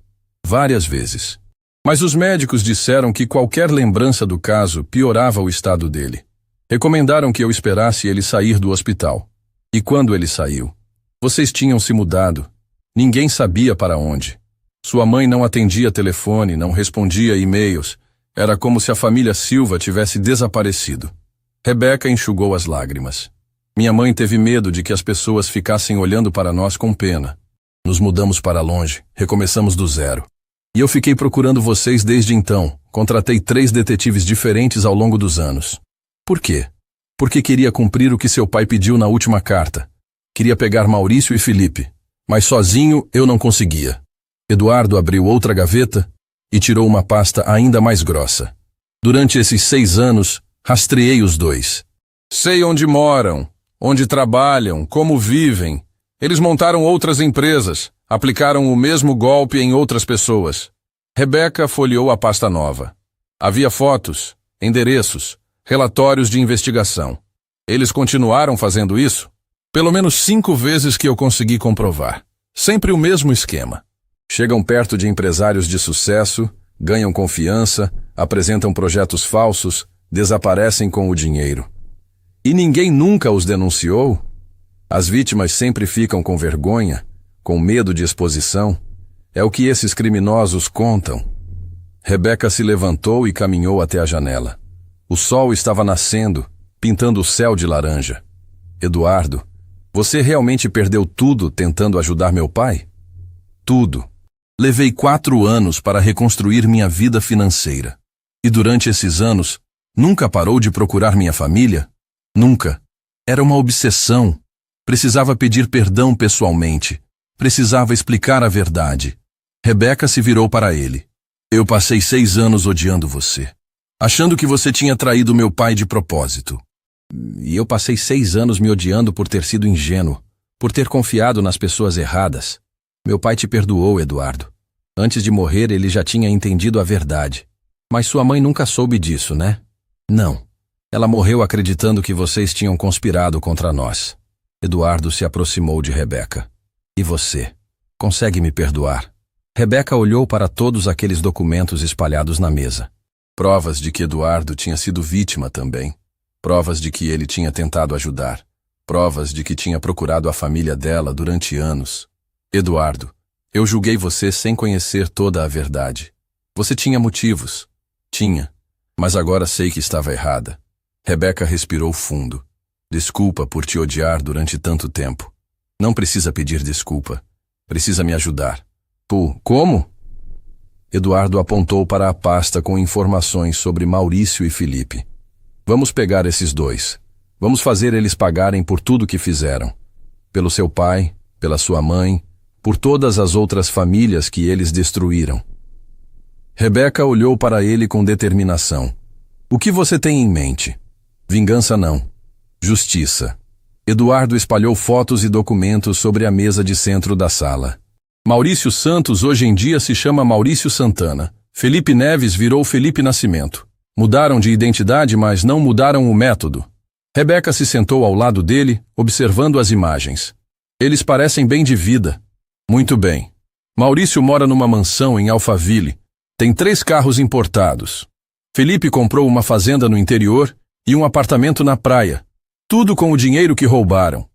Várias vezes. Mas os médicos disseram que qualquer lembrança do caso piorava o estado dele. Recomendaram que eu esperasse ele sair do hospital. E quando ele saiu? Vocês tinham se mudado. Ninguém sabia para onde. Sua mãe não atendia telefone, não respondia e-mails. Era como se a família Silva tivesse desaparecido. Rebeca enxugou as lágrimas. Minha mãe teve medo de que as pessoas ficassem olhando para nós com pena. Nos mudamos para longe, recomeçamos do zero. E eu fiquei procurando vocês desde então. Contratei 3 detetives diferentes ao longo dos anos. Por quê? Porque queria cumprir o que seu pai pediu na última carta. Queria pegar Maurício e Felipe. Mas sozinho eu não conseguia. Eduardo abriu outra gaveta e tirou uma pasta ainda mais grossa. Durante esses 6 anos, rastreei os 2. Sei onde moram, onde trabalham, como vivem. Eles montaram outras empresas, aplicaram o mesmo golpe em outras pessoas. Rebeca folheou a pasta nova. Havia fotos, endereços, relatórios de investigação. Eles continuaram fazendo isso? Pelo menos 5 vezes que eu consegui comprovar. Sempre o mesmo esquema. Chegam perto de empresários de sucesso, ganham confiança, apresentam projetos falsos, desaparecem com o dinheiro. E ninguém nunca os denunciou? As vítimas sempre ficam com vergonha, com medo de exposição. É o que esses criminosos contam. Rebeca se levantou e caminhou até a janela. O sol estava nascendo, pintando o céu de laranja. Eduardo, você realmente perdeu tudo tentando ajudar meu pai? Tudo. Levei 4 anos para reconstruir minha vida financeira. E durante esses anos, nunca parou de procurar minha família? Nunca. Era uma obsessão. Precisava pedir perdão pessoalmente. Precisava explicar a verdade. Rebeca se virou para ele. Eu passei 6 anos odiando você, achando que você tinha traído meu pai de propósito. E eu passei 6 anos me odiando por ter sido ingênuo, por ter confiado nas pessoas erradas. Meu pai te perdoou, Eduardo. Antes de morrer, ele já tinha entendido a verdade. Mas sua mãe nunca soube disso, né? Não. Ela morreu acreditando que vocês tinham conspirado contra nós. Eduardo se aproximou de Rebeca. E você? Consegue me perdoar? Rebeca olhou para todos aqueles documentos espalhados na mesa. Provas de que Eduardo tinha sido vítima também. Provas de que ele tinha tentado ajudar. Provas de que tinha procurado a família dela durante anos. Eduardo, eu julguei você sem conhecer toda a verdade. Você tinha motivos. Tinha. Mas agora sei que estava errada. Rebeca respirou fundo. Desculpa por te odiar durante tanto tempo. Não precisa pedir desculpa. Precisa me ajudar. Pô, como? Eduardo apontou para a pasta com informações sobre Maurício e Felipe. Vamos pegar esses dois. Vamos fazer eles pagarem por tudo que fizeram. Pelo seu pai, pela sua mãe, por todas as outras famílias que eles destruíram. Rebeca olhou para ele com determinação. O que você tem em mente? Vingança não. Justiça. Eduardo espalhou fotos e documentos sobre a mesa de centro da sala. Maurício Santos hoje em dia se chama Maurício Santana. Felipe Neves virou Felipe Nascimento. Mudaram de identidade, mas não mudaram o método. Rebeca se sentou ao lado dele, observando as imagens. Eles parecem bem de vida. Muito bem. Maurício mora numa mansão em Alphaville. Tem 3 carros importados. Felipe comprou uma fazenda no interior e um apartamento na praia. Tudo com o dinheiro que roubaram.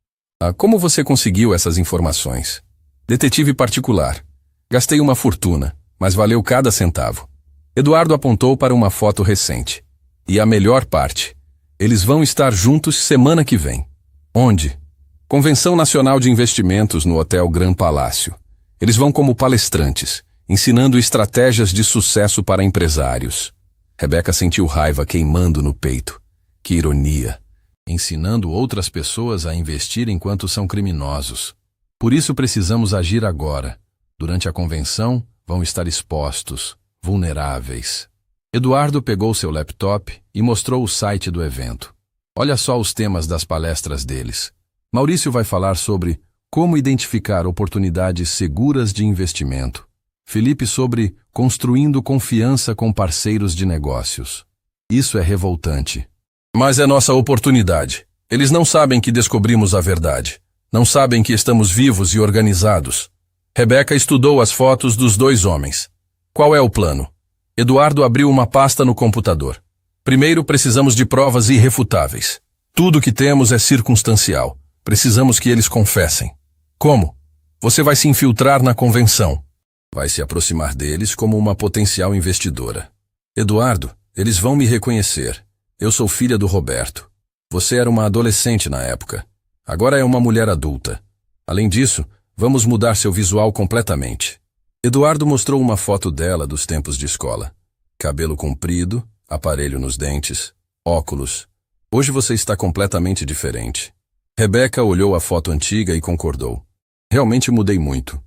Como você conseguiu essas informações? Detetive particular. Gastei uma fortuna, mas valeu cada centavo. Eduardo apontou para uma foto recente. E a melhor parte. Eles vão estar juntos semana que vem. Onde? Convenção Nacional de Investimentos no Hotel Gran Palácio. Eles vão como palestrantes, ensinando estratégias de sucesso para empresários. Rebeca sentiu raiva queimando no peito. Que ironia. Ensinando outras pessoas a investir enquanto são criminosos. Por isso precisamos agir agora. Durante a convenção, vão estar expostos, vulneráveis. Eduardo pegou seu laptop e mostrou o site do evento. Olha só os temas das palestras deles. Maurício vai falar sobre como identificar oportunidades seguras de investimento. Felipe sobre construindo confiança com parceiros de negócios. Isso é revoltante. Mas é nossa oportunidade. Eles não sabem que descobrimos a verdade. Não sabem que estamos vivos e organizados. Rebeca estudou as fotos dos 2 homens. Qual é o plano? Eduardo abriu uma pasta no computador. Primeiro, precisamos de provas irrefutáveis. Tudo que temos é circunstancial. Precisamos que eles confessem. Como? Você vai se infiltrar na convenção. Vai se aproximar deles como uma potencial investidora. Eduardo, eles vão me reconhecer. Eu sou filha do Roberto. Você era uma adolescente na época. Agora é uma mulher adulta. Além disso, vamos mudar seu visual completamente. Eduardo mostrou uma foto dela dos tempos de escola. Cabelo comprido, aparelho nos dentes, óculos. Hoje você está completamente diferente. Rebeca olhou a foto antiga e concordou. Realmente mudei muito.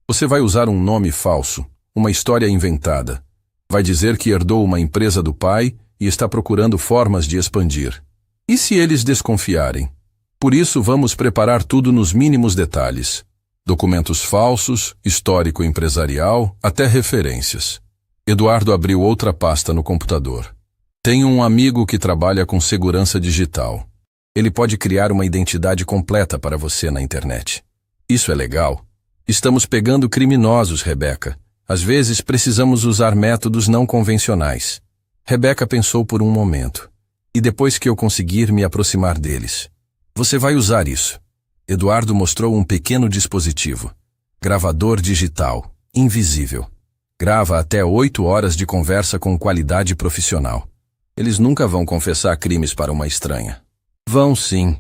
Você vai usar um nome falso, uma história inventada. Vai dizer que herdou uma empresa do pai e está procurando formas de expandir. E se eles desconfiarem? Por isso, vamos preparar tudo nos mínimos detalhes. Documentos falsos, histórico empresarial, até referências. Eduardo abriu outra pasta no computador. Tenho um amigo que trabalha com segurança digital. Ele pode criar uma identidade completa para você na internet. Isso é legal. Estamos pegando criminosos, Rebeca. Às vezes precisamos usar métodos não convencionais. Rebeca pensou por um momento. E depois que eu conseguir me aproximar deles. Você vai usar isso. Eduardo mostrou um pequeno dispositivo. Gravador digital, invisível. Grava até 8 horas de conversa com qualidade profissional. Eles nunca vão confessar crimes para uma estranha. Vão sim,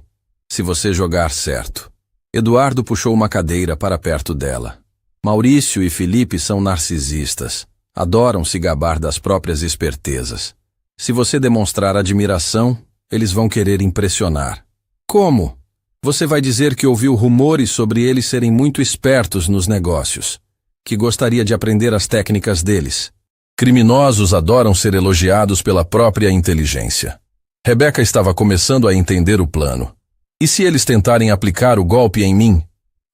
se você jogar certo. Eduardo puxou uma cadeira para perto dela. Maurício e Felipe são narcisistas. Adoram se gabar das próprias espertezas. Se você demonstrar admiração, eles vão querer impressionar. Como? Você vai dizer que ouviu rumores sobre eles serem muito espertos nos negócios, que gostaria de aprender as técnicas deles. Criminosos adoram ser elogiados pela própria inteligência. Rebeca estava começando a entender o plano. E se eles tentarem aplicar o golpe em mim?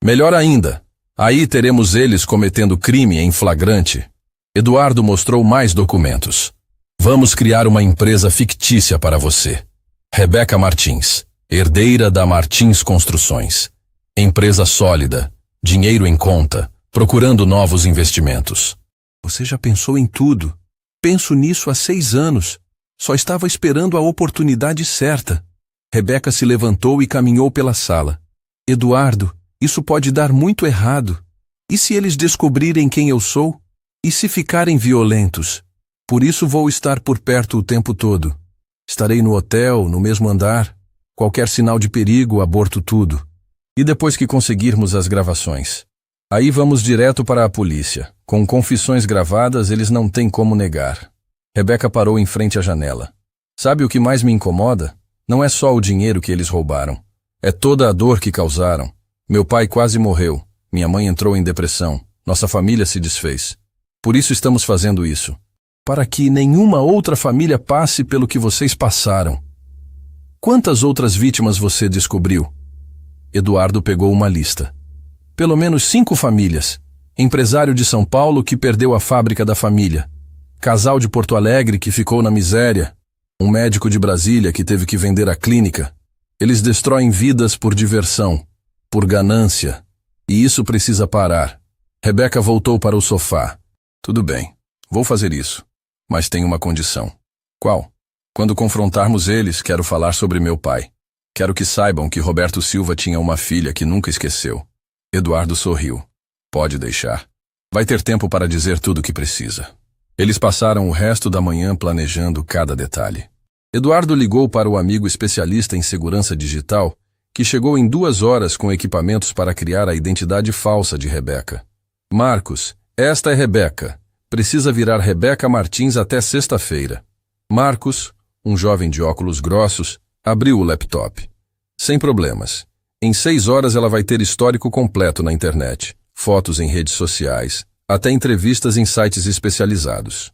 Melhor ainda, Aí teremos eles cometendo crime em flagrante. Eduardo mostrou mais documentos. Vamos criar uma empresa fictícia para você. Rebeca Martins, herdeira da Martins Construções. Empresa sólida, dinheiro em conta, procurando novos investimentos. Você já pensou em tudo. Penso nisso há 6 anos. Só estava esperando a oportunidade certa. Rebeca se levantou e caminhou pela sala. Eduardo, isso pode dar muito errado. E se eles descobrirem quem eu sou? E se ficarem violentos? Por isso vou estar por perto o tempo todo. Estarei no hotel, no mesmo andar. Qualquer sinal de perigo, aborto tudo. E depois que conseguirmos as gravações? Aí vamos direto para a polícia. Com confissões gravadas, eles não têm como negar. Rebeca parou em frente à janela. Sabe o que mais me incomoda? Não é só o dinheiro que eles roubaram. É toda a dor que causaram. Meu pai quase morreu. Minha mãe entrou em depressão. Nossa família se desfez. Por isso estamos fazendo isso. Para que nenhuma outra família passe pelo que vocês passaram. Quantas outras vítimas você descobriu? Eduardo pegou uma lista. Pelo menos 5 famílias. Empresário de São Paulo que perdeu a fábrica da família. Casal de Porto Alegre que ficou na miséria. Um médico de Brasília que teve que vender a clínica. Eles destroem vidas por diversão, por ganância. E isso precisa parar. Rebeca voltou para o sofá. Tudo bem, vou fazer isso. Mas tem uma condição. Qual? Quando confrontarmos eles, quero falar sobre meu pai. Quero que saibam que Roberto Silva tinha uma filha que nunca esqueceu. Eduardo sorriu. Pode deixar. Vai ter tempo para dizer tudo o que precisa. Eles passaram o resto da manhã planejando cada detalhe. Eduardo ligou para o amigo especialista em segurança digital, que chegou em 2 horas com equipamentos para criar a identidade falsa de Rebeca. Marcos, esta é Rebeca. Precisa virar Rebeca Martins até sexta-feira. Marcos, um jovem de óculos grossos, abriu o laptop. Sem problemas. Em 6 horas ela vai ter histórico completo na internet. Fotos em redes sociais, até entrevistas em sites especializados.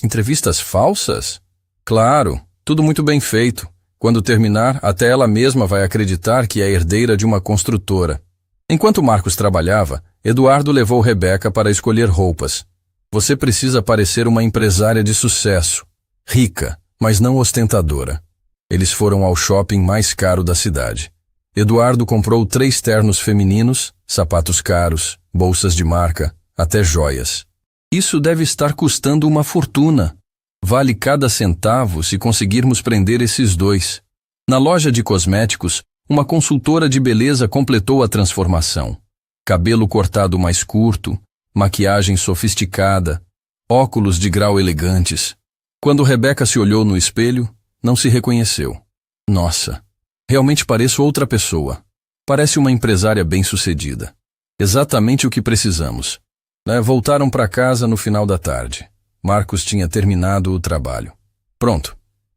Entrevistas falsas? Claro, tudo muito bem feito. Quando terminar, até ela mesma vai acreditar que é herdeira de uma construtora. Enquanto Marcos trabalhava, Eduardo levou Rebeca para escolher roupas. Você precisa parecer uma empresária de sucesso, rica, mas não ostentadora. Eles foram ao shopping mais caro da cidade. Eduardo comprou 3 ternos femininos, sapatos caros, bolsas de marca, até joias. Isso deve estar custando uma fortuna. Vale cada centavo se conseguirmos prender esses 2. Na loja de cosméticos, uma consultora de beleza completou a transformação. Cabelo cortado mais curto, maquiagem sofisticada, óculos de grau elegantes. Quando Rebeca se olhou no espelho, não se reconheceu. Nossa, realmente pareço outra pessoa. Parece uma empresária bem-sucedida. Exatamente o que precisamos. Voltaram para casa no final da tarde. Marcos tinha terminado o trabalho. Pronto.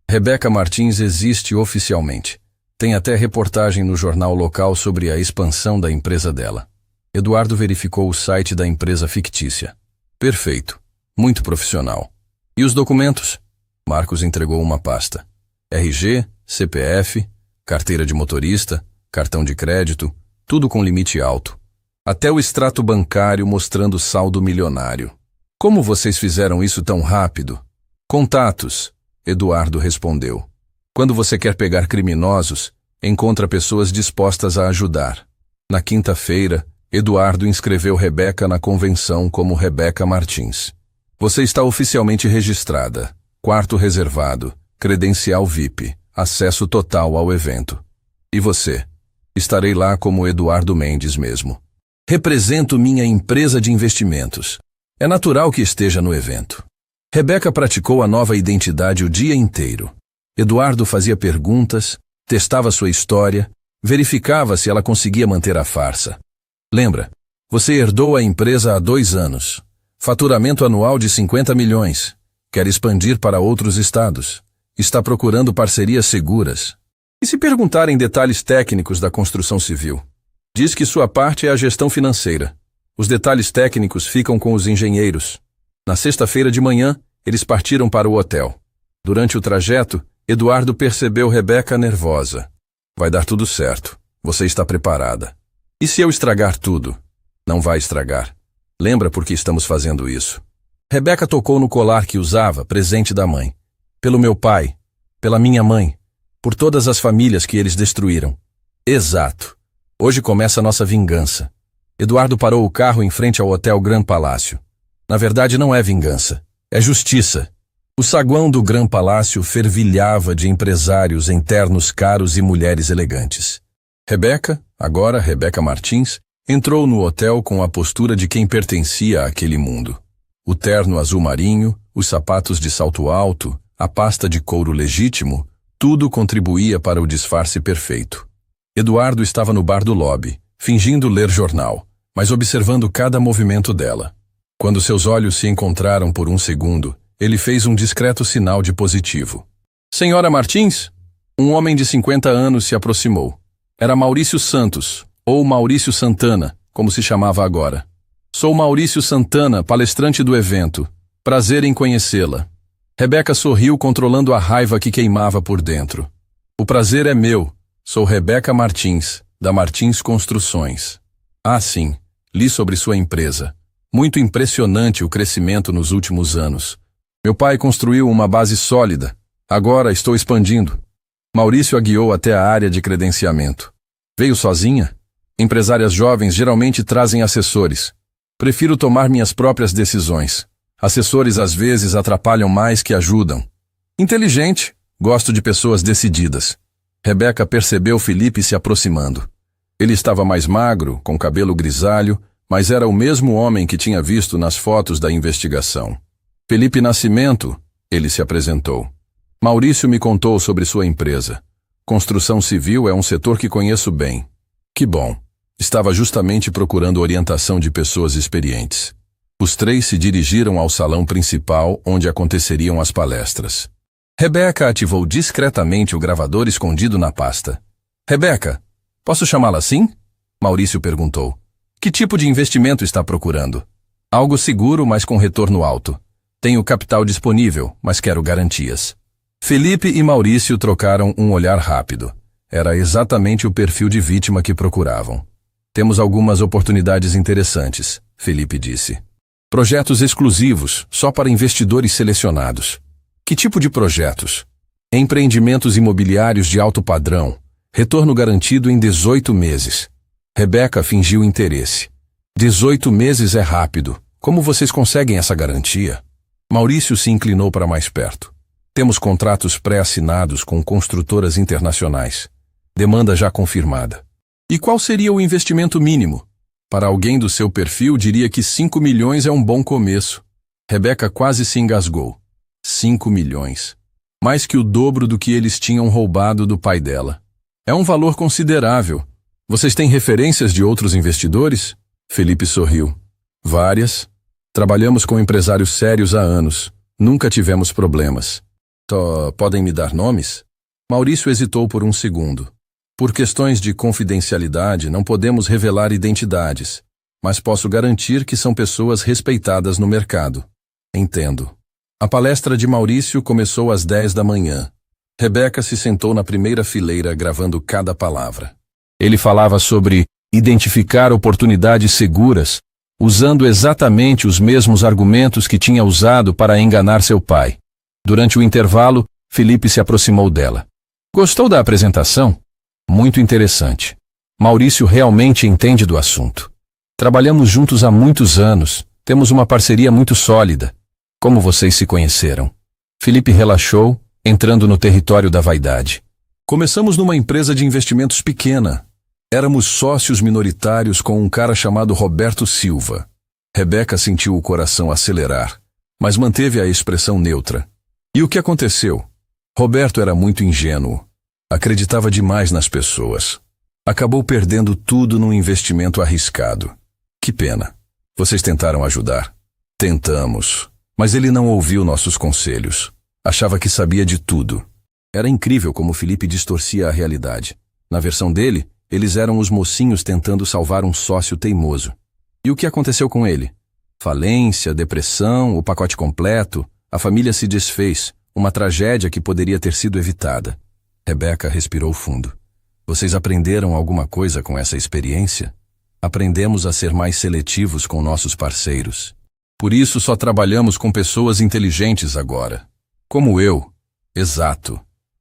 Rebeca Martins existe oficialmente. Tem até reportagem no jornal local sobre a expansão da empresa dela. Eduardo verificou o site da empresa fictícia. Perfeito. Muito profissional. E os documentos? Marcos entregou uma pasta. RG, CPF, carteira de motorista, cartão de crédito, tudo com limite alto. Até o extrato bancário mostrando saldo milionário. Como vocês fizeram isso tão rápido? Contatos, Eduardo respondeu. Quando você quer pegar criminosos, encontra pessoas dispostas a ajudar. Na quinta-feira, Eduardo inscreveu Rebeca na convenção como Rebeca Martins. Você está oficialmente registrada. Quarto reservado, credencial VIP, acesso total ao evento. E você? Estarei lá como Eduardo Mendes mesmo. Represento minha empresa de investimentos. É natural que esteja no evento. Rebeca praticou a nova identidade o dia inteiro. Eduardo fazia perguntas, testava sua história, verificava se ela conseguia manter a farsa. Lembra, você herdou a empresa há 2 anos. Faturamento anual de 50 milhões. Quer expandir para outros estados. Está procurando parcerias seguras. E se perguntarem detalhes técnicos da construção civil? Diz que sua parte é a gestão financeira. Os detalhes técnicos ficam com os engenheiros. Na sexta-feira de manhã, eles partiram para o hotel. Durante o trajeto, Eduardo percebeu Rebeca nervosa. Vai dar tudo certo. Você está preparada. E se eu estragar tudo? Não vai estragar. Lembra por que estamos fazendo isso? Rebeca tocou no colar que usava, presente da mãe. Pelo meu pai, pela minha mãe, por todas as famílias que eles destruíram. Exato. Hoje começa a nossa vingança. Eduardo parou o carro em frente ao Hotel Grand Palácio. Na verdade, não é vingança, é justiça. O saguão do Grand Palácio fervilhava de empresários em ternos caros e mulheres elegantes. Rebeca, agora Rebeca Martins, entrou no hotel com a postura de quem pertencia àquele mundo. O terno azul marinho, os sapatos de salto alto, a pasta de couro legítimo, tudo contribuía para o disfarce perfeito. Eduardo estava no bar do lobby, fingindo ler jornal, mas observando cada movimento dela. Quando seus olhos se encontraram por um segundo, ele fez um discreto sinal de positivo. Senhora Martins? Um homem de 50 anos se aproximou. Era Maurício Santos, ou Maurício Santana, como se chamava agora. Sou Maurício Santana, palestrante do evento. Prazer em conhecê-la. Rebeca sorriu, controlando a raiva que queimava por dentro. O prazer é meu. Sou Rebeca Martins, da Martins Construções. Ah, sim, li sobre sua empresa. Muito impressionante o crescimento nos últimos anos. Meu pai construiu uma base sólida. Agora estou expandindo. Maurício a guiou até a área de credenciamento. Veio sozinha? Empresárias jovens geralmente trazem assessores. Prefiro tomar minhas próprias decisões. Assessores às vezes atrapalham mais que ajudam. Inteligente, gosto de pessoas decididas. Rebeca percebeu Felipe se aproximando. Ele estava mais magro, com cabelo grisalho, mas era o mesmo homem que tinha visto nas fotos da investigação. Felipe Nascimento, ele se apresentou. Maurício me contou sobre sua empresa. Construção civil é um setor que conheço bem. Que bom. Estava justamente procurando orientação de pessoas experientes. Os três se dirigiram ao salão principal, onde aconteceriam as palestras. Rebeca ativou discretamente o gravador escondido na pasta. Rebeca, posso chamá-la assim? Maurício perguntou. Que tipo de investimento está procurando? Algo seguro, mas com retorno alto. Tenho capital disponível, mas quero garantias. Felipe e Maurício trocaram um olhar rápido. Era exatamente o perfil de vítima que procuravam. Temos algumas oportunidades interessantes, Felipe disse. Projetos exclusivos, só para investidores selecionados. Que tipo de projetos? Empreendimentos imobiliários de alto padrão. Retorno garantido em 18 meses. Rebeca fingiu interesse. 18 meses é rápido. Como vocês conseguem essa garantia? Maurício se inclinou para mais perto. Temos contratos pré-assinados com construtoras internacionais. Demanda já confirmada. E qual seria o investimento mínimo? Para alguém do seu perfil, diria que 5 milhões é um bom começo. Rebeca quase se engasgou. 5 milhões. Mais que o dobro do que eles tinham roubado do pai dela. É um valor considerável. Vocês têm referências de outros investidores? Felipe sorriu. Várias. Trabalhamos com empresários sérios há anos. Nunca tivemos problemas. Podem me dar nomes? Maurício hesitou por um segundo. Por questões de confidencialidade, não podemos revelar identidades, mas posso garantir que são pessoas respeitadas no mercado. Entendo. A palestra de Maurício começou às 10 da manhã. Rebeca se sentou na primeira fileira gravando cada palavra. Ele falava sobre identificar oportunidades seguras, usando exatamente os mesmos argumentos que tinha usado para enganar seu pai. Durante o intervalo, Felipe se aproximou dela. Gostou da apresentação? Muito interessante. Maurício realmente entende do assunto. Trabalhamos juntos há muitos anos, temos uma parceria muito sólida. Como vocês se conheceram? Felipe relaxou, entrando no território da vaidade. Começamos numa empresa de investimentos pequena. Éramos sócios minoritários com um cara chamado Roberto Silva. Rebeca sentiu o coração acelerar, mas manteve a expressão neutra. E o que aconteceu? Roberto era muito ingênuo. Acreditava demais nas pessoas. Acabou perdendo tudo num investimento arriscado. Que pena. Vocês tentaram ajudar? Tentamos. Mas ele não ouviu nossos conselhos. Achava que sabia de tudo. Era incrível como Felipe distorcia a realidade. Na versão dele, eles eram os mocinhos tentando salvar um sócio teimoso. E o que aconteceu com ele? Falência, depressão, o pacote completo. A família se desfez. Uma tragédia que poderia ter sido evitada. Rebeca respirou fundo. Vocês aprenderam alguma coisa com essa experiência? Aprendemos a ser mais seletivos com nossos parceiros. Por isso só trabalhamos com pessoas inteligentes agora. Como eu. Exato.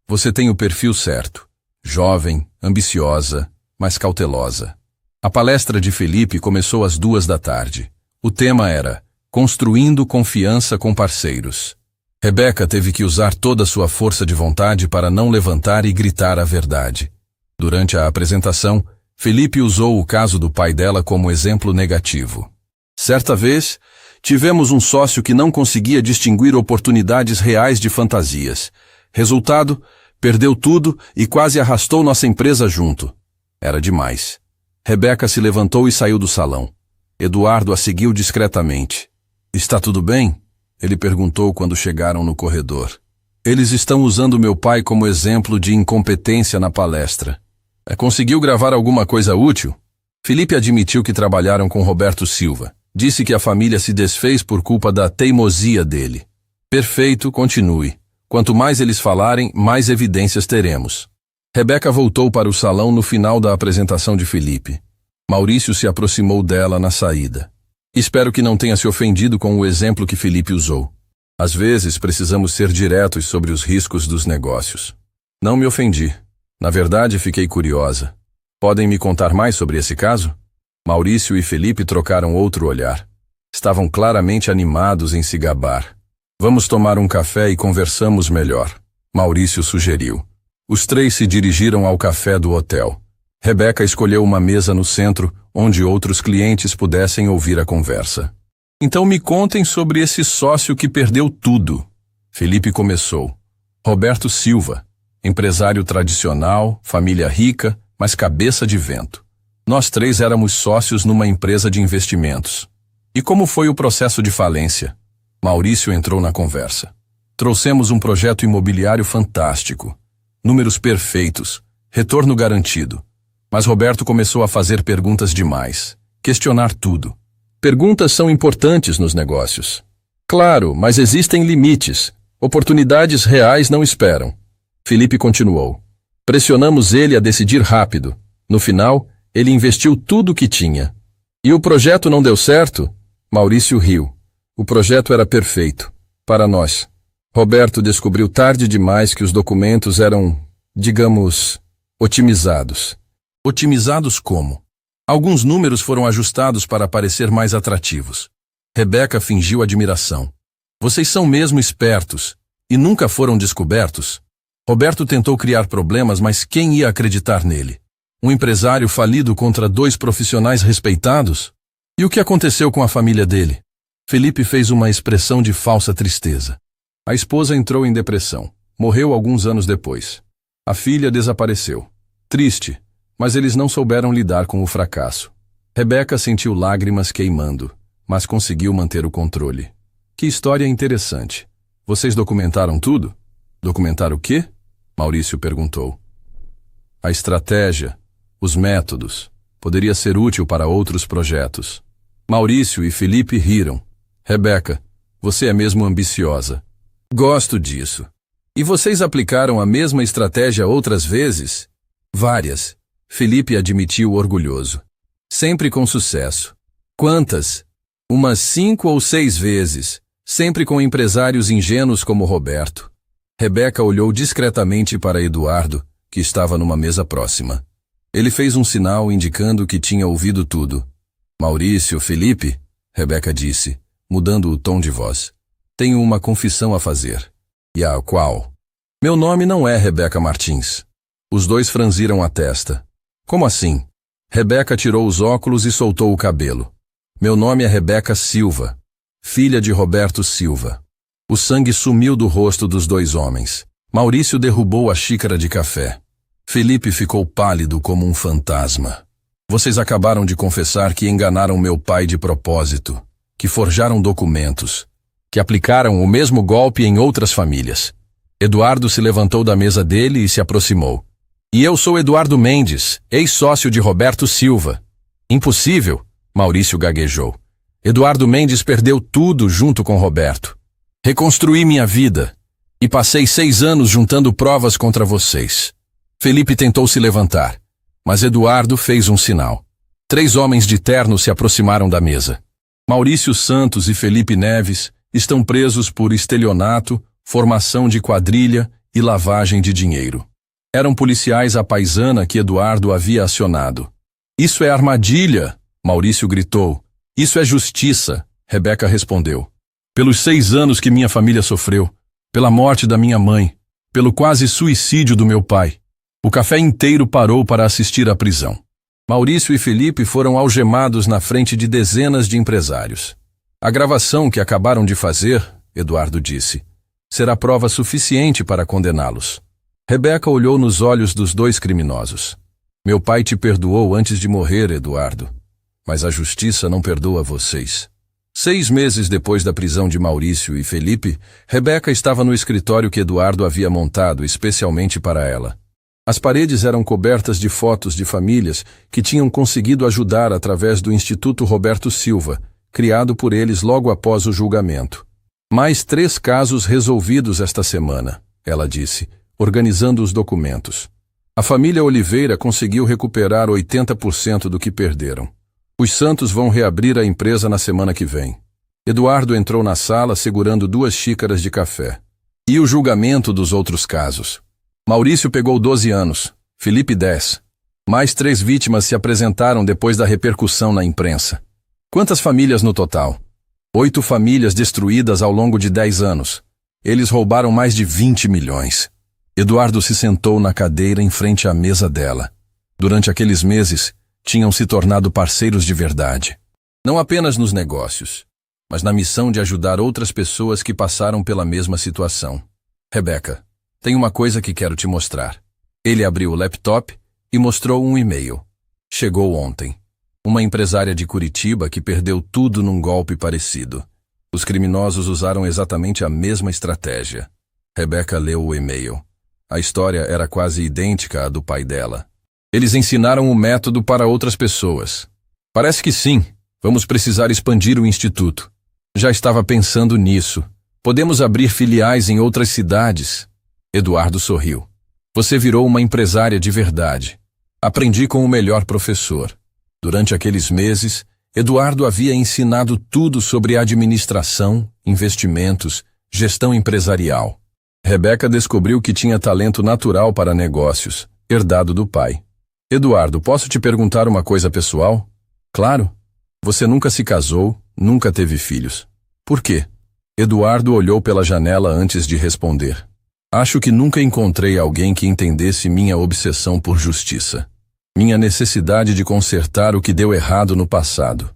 Você tem o perfil certo. Jovem, ambiciosa, mas cautelosa. A palestra de Felipe começou às 14h. O tema era Construindo confiança com parceiros. Rebeca teve que usar toda a sua força de vontade para não levantar e gritar a verdade. Durante a apresentação, Felipe usou o caso do pai dela como exemplo negativo. Certa vez, tivemos um sócio que não conseguia distinguir oportunidades reais de fantasias. Resultado, perdeu tudo e quase arrastou nossa empresa junto. Era demais. Rebeca se levantou e saiu do salão. Eduardo a seguiu discretamente. Está tudo bem? Ele perguntou quando chegaram no corredor. Eles estão usando meu pai como exemplo de incompetência na palestra. Conseguiu gravar alguma coisa útil? Felipe admitiu que trabalharam com Roberto Silva. Disse que a família se desfez por culpa da teimosia dele. Perfeito, continue. Quanto mais eles falarem, mais evidências teremos. Rebeca voltou para o salão no final da apresentação de Felipe. Maurício se aproximou dela na saída. Espero que não tenha se ofendido com o exemplo que Felipe usou. Às vezes precisamos ser diretos sobre os riscos dos negócios. Não me ofendi. Na verdade, fiquei curiosa. Podem me contar mais sobre esse caso? Maurício e Felipe trocaram outro olhar. Estavam claramente animados em se gabar. Vamos tomar um café e conversamos melhor. Maurício sugeriu. Os três se dirigiram ao café do hotel. Rebeca escolheu uma mesa no centro, onde outros clientes pudessem ouvir a conversa. Então me contem sobre esse sócio que perdeu tudo. Felipe começou. Roberto Silva. Empresário tradicional, família rica, mas cabeça de vento. Nós três éramos sócios numa empresa de investimentos. E como foi o processo de falência? Maurício entrou na conversa. Trouxemos um projeto imobiliário fantástico. Números perfeitos, retorno garantido. Mas Roberto começou a fazer perguntas demais, questionar tudo. Perguntas são importantes nos negócios. Claro, mas existem limites. Oportunidades reais não esperam. Felipe continuou. Pressionamos ele a decidir rápido. No final, ele investiu tudo o que tinha. E o projeto não deu certo? Maurício riu. O projeto era perfeito. Para nós. Roberto descobriu tarde demais que os documentos eram, digamos, otimizados. Otimizados como? Alguns números foram ajustados para parecer mais atrativos. Rebeca fingiu admiração. Vocês são mesmo espertos. E nunca foram descobertos? Roberto tentou criar problemas, mas quem ia acreditar nele? Um empresário falido contra dois profissionais respeitados? E o que aconteceu com a família dele? Felipe fez uma expressão de falsa tristeza. A esposa entrou em depressão. Morreu alguns anos depois. A filha desapareceu. Triste, mas eles não souberam lidar com o fracasso. Rebeca sentiu lágrimas queimando, mas conseguiu manter o controle. Que história interessante. Vocês documentaram tudo? Documentar o quê? Maurício perguntou. A estratégia, os métodos, poderia ser útil para outros projetos. Maurício e Felipe riram. Rebeca, você é mesmo ambiciosa. Gosto disso. E vocês aplicaram a mesma estratégia outras vezes? Várias. Felipe admitiu orgulhoso. Sempre com sucesso. Quantas? Umas 5 ou 6 vezes. Sempre com empresários ingênuos como Roberto. Rebeca olhou discretamente para Eduardo, que estava numa mesa próxima. Ele fez um sinal indicando que tinha ouvido tudo. Maurício, Felipe, Rebeca disse, mudando o tom de voz. Tenho uma confissão a fazer. E a qual? Meu nome não é Rebeca Martins. Os dois franziram a testa. Como assim? Rebeca tirou os óculos e soltou o cabelo. Meu nome é Rebeca Silva, filha de Roberto Silva. O sangue sumiu do rosto dos dois homens. Maurício derrubou a xícara de café. Felipe ficou pálido como um fantasma. Vocês acabaram de confessar que enganaram meu pai de propósito, que forjaram documentos, que aplicaram o mesmo golpe em outras famílias. Eduardo se levantou da mesa dele e se aproximou. E eu sou Eduardo Mendes, ex-sócio de Roberto Silva. Impossível, Maurício gaguejou. Eduardo Mendes perdeu tudo junto com Roberto. Reconstruí minha vida e passei 6 anos juntando provas contra vocês. Felipe tentou se levantar, mas Eduardo fez um sinal. 3 homens de terno se aproximaram da mesa. Maurício Santos e Felipe Neves estão presos por estelionato, formação de quadrilha e lavagem de dinheiro. Eram policiais à paisana que Eduardo havia acionado. Isso é armadilha, Maurício gritou. Isso é justiça, Rebeca respondeu. Pelos 6 anos que minha família sofreu, pela morte da minha mãe, pelo quase suicídio do meu pai. O café inteiro parou para assistir à prisão. Maurício e Felipe foram algemados na frente de dezenas de empresários. A gravação que acabaram de fazer, Eduardo disse, será prova suficiente para condená-los. Rebeca olhou nos olhos dos 2 criminosos. Meu pai te perdoou antes de morrer, Eduardo. Mas a justiça não perdoa vocês. 6 meses depois da prisão de Maurício e Felipe, Rebeca estava no escritório que Eduardo havia montado especialmente para ela. As paredes eram cobertas de fotos de famílias que tinham conseguido ajudar através do Instituto Roberto Silva, criado por eles logo após o julgamento. Mais 3 casos resolvidos esta semana, ela disse, organizando os documentos. A família Oliveira conseguiu recuperar 80% do que perderam. Os Santos vão reabrir a empresa na semana que vem. Eduardo entrou na sala segurando 2 xícaras de café. E o julgamento dos outros casos? Maurício pegou 12 anos, Felipe 10. Mais 3 vítimas se apresentaram depois da repercussão na imprensa. Quantas famílias no total? 8 famílias destruídas ao longo de 10 anos. Eles roubaram mais de 20 milhões. Eduardo se sentou na cadeira em frente à mesa dela. Durante aqueles meses, tinham se tornado parceiros de verdade. Não apenas nos negócios, mas na missão de ajudar outras pessoas que passaram pela mesma situação. Rebeca, tem uma coisa que quero te mostrar. Ele abriu o laptop e mostrou um e-mail. Chegou ontem. Uma empresária de Curitiba que perdeu tudo num golpe parecido. Os criminosos usaram exatamente a mesma estratégia. Rebeca leu o e-mail. A história era quase idêntica à do pai dela. Eles ensinaram o método para outras pessoas. Parece que sim. Vamos precisar expandir o instituto. Já estava pensando nisso. Podemos abrir filiais em outras cidades. Eduardo sorriu. Você virou uma empresária de verdade. Aprendi com o melhor professor. Durante aqueles meses, Eduardo havia ensinado tudo sobre administração, investimentos, gestão empresarial. Rebeca descobriu que tinha talento natural para negócios, herdado do pai. Eduardo, posso te perguntar uma coisa pessoal? Claro. Você nunca se casou, nunca teve filhos. Por quê? Eduardo olhou pela janela antes de responder. Acho que nunca encontrei alguém que entendesse minha obsessão por justiça. Minha necessidade de consertar o que deu errado no passado.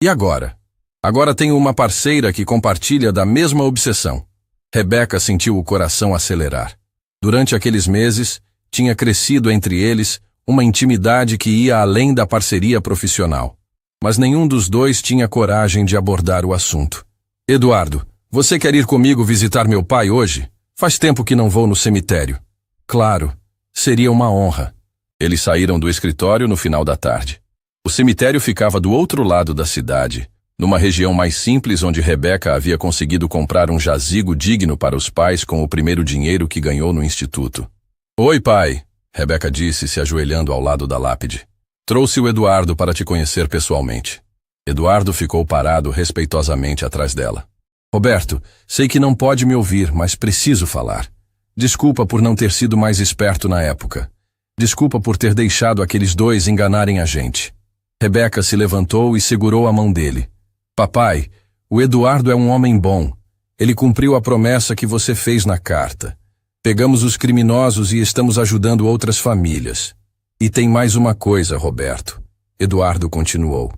E agora? Agora tenho uma parceira que compartilha da mesma obsessão. Rebeca sentiu o coração acelerar. Durante aqueles meses, tinha crescido entre eles uma intimidade que ia além da parceria profissional. Mas nenhum dos 2 tinha coragem de abordar o assunto. Eduardo, você quer ir comigo visitar meu pai hoje? Faz tempo que não vou no cemitério. Claro, seria uma honra. Eles saíram do escritório no final da tarde. O cemitério ficava do outro lado da cidade, numa região mais simples onde Rebeca havia conseguido comprar um jazigo digno para os pais com o primeiro dinheiro que ganhou no instituto. Oi, pai, Rebeca disse, se ajoelhando ao lado da lápide. Trouxe o Eduardo para te conhecer pessoalmente. Eduardo ficou parado respeitosamente atrás dela. Roberto, sei que não pode me ouvir, mas preciso falar. Desculpa por não ter sido mais esperto na época. Desculpa por ter deixado aqueles 2 enganarem a gente. Rebeca se levantou e segurou a mão dele. Papai, o Eduardo é um homem bom. Ele cumpriu a promessa que você fez na carta. Pegamos os criminosos e estamos ajudando outras famílias. E tem mais uma coisa, Roberto. Eduardo continuou.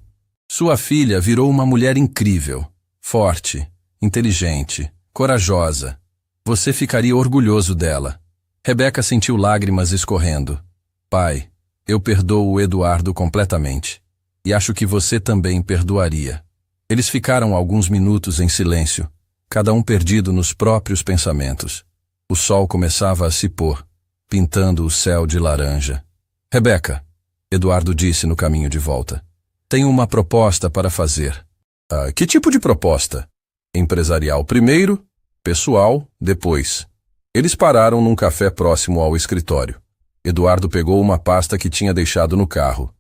Sua filha virou uma mulher incrível, forte, inteligente, corajosa. Você ficaria orgulhoso dela. Rebeca sentiu lágrimas escorrendo. Pai, eu perdoo o Eduardo completamente. E acho que você também perdoaria. Eles ficaram alguns minutos em silêncio, cada um perdido nos próprios pensamentos. O sol começava a se pôr, pintando o céu de laranja. Rebeca, Eduardo disse no caminho de volta, tenho uma proposta para fazer. Que tipo de proposta? Empresarial primeiro, pessoal depois. Eles pararam num café próximo ao escritório. Eduardo pegou uma pasta que tinha deixado no carro.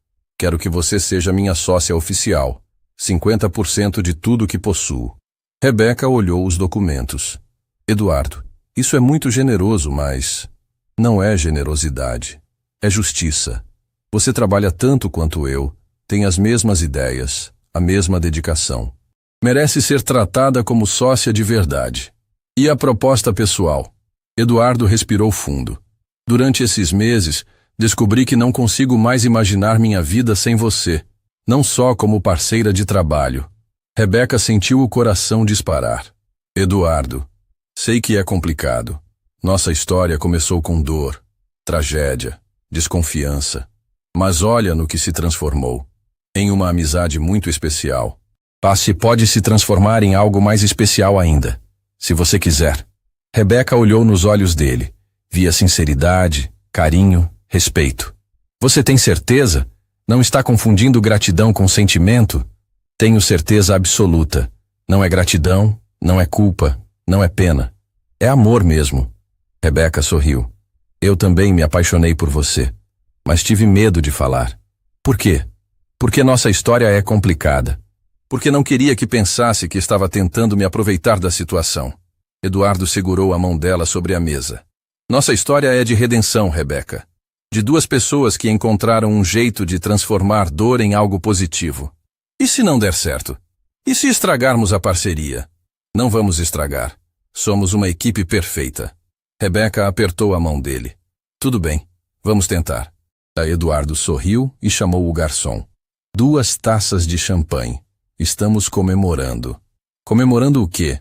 Quero que você seja minha sócia oficial. 50% de tudo que possuo. Rebeca olhou os documentos. Eduardo, isso é muito generoso, mas não é generosidade. É justiça. Você trabalha tanto quanto eu, tem as mesmas ideias, a mesma dedicação. Merece ser tratada como sócia de verdade. E a proposta pessoal? Eduardo respirou fundo. Durante esses meses, descobri que não consigo mais imaginar minha vida sem você, não só como parceira de trabalho. Rebeca sentiu o coração disparar. Eduardo, sei que é complicado. Nossa história começou com dor, tragédia, desconfiança. Mas olha no que se transformou. Em uma amizade muito especial. Pode se transformar em algo mais especial ainda, se você quiser. Rebeca olhou nos olhos dele. Via sinceridade, carinho, respeito. Você tem certeza? Não está confundindo gratidão com sentimento? Tenho certeza absoluta. Não é gratidão, não é culpa, não é pena. É amor mesmo. Rebeca sorriu. Eu também me apaixonei por você. Mas tive medo de falar. Por quê? Porque nossa história é complicada. Porque não queria que pensasse que estava tentando me aproveitar da situação. Eduardo segurou a mão dela sobre a mesa. Nossa história é de redenção, Rebeca. De duas pessoas que encontraram um jeito de transformar dor em algo positivo. E se não der certo? E se estragarmos a parceria? Não vamos estragar. Somos uma equipe perfeita. Rebeca apertou a mão dele. Tudo bem, vamos tentar. Eduardo sorriu e chamou o garçom. 2 taças de champanhe. Estamos comemorando. Comemorando o quê?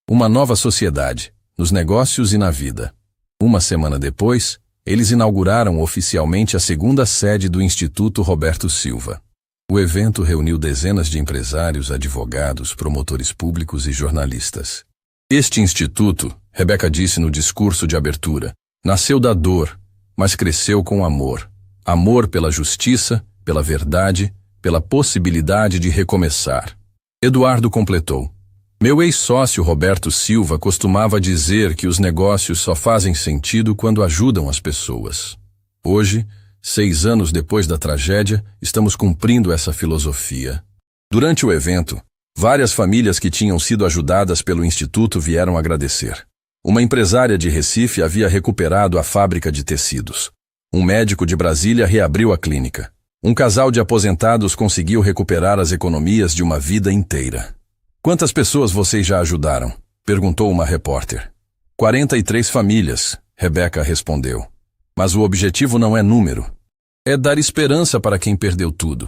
Uma nova sociedade, nos negócios e na vida. Uma semana depois, eles inauguraram oficialmente a 2ª sede do Instituto Roberto Silva. O evento reuniu dezenas de empresários, advogados, promotores públicos e jornalistas. Este instituto, Rebeca disse no discurso de abertura, nasceu da dor, mas cresceu com amor. Amor pela justiça, pela verdade, pela possibilidade de recomeçar. Eduardo completou. Meu ex-sócio Roberto Silva costumava dizer que os negócios só fazem sentido quando ajudam as pessoas. Hoje, 6 anos depois da tragédia, estamos cumprindo essa filosofia. Durante o evento, várias famílias que tinham sido ajudadas pelo Instituto vieram agradecer. Uma empresária de Recife havia recuperado a fábrica de tecidos. Um médico de Brasília reabriu a clínica. Um casal de aposentados conseguiu recuperar as economias de uma vida inteira. Quantas pessoas vocês já ajudaram? Perguntou uma repórter. 43 famílias, Rebeca respondeu. Mas o objetivo não é número. É dar esperança para quem perdeu tudo.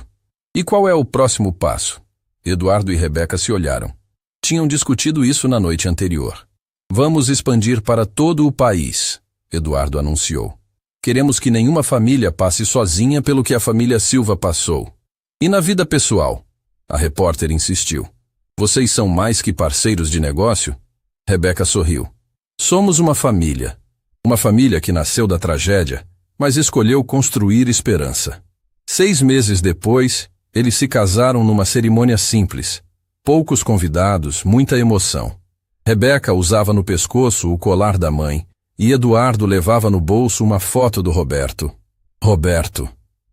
E qual é o próximo passo? Eduardo e Rebeca se olharam. Tinham discutido isso na noite anterior. Vamos expandir para todo o país, Eduardo anunciou. Queremos que nenhuma família passe sozinha pelo que a família Silva passou. E na vida pessoal? A repórter insistiu. Vocês são mais que parceiros de negócio? Rebeca sorriu. Somos uma família. Uma família que nasceu da tragédia, mas escolheu construir esperança. 6 meses depois, eles se casaram numa cerimônia simples. Poucos convidados, muita emoção. Rebeca usava no pescoço o colar da mãe, e Eduardo levava no bolso uma foto do Roberto. Roberto,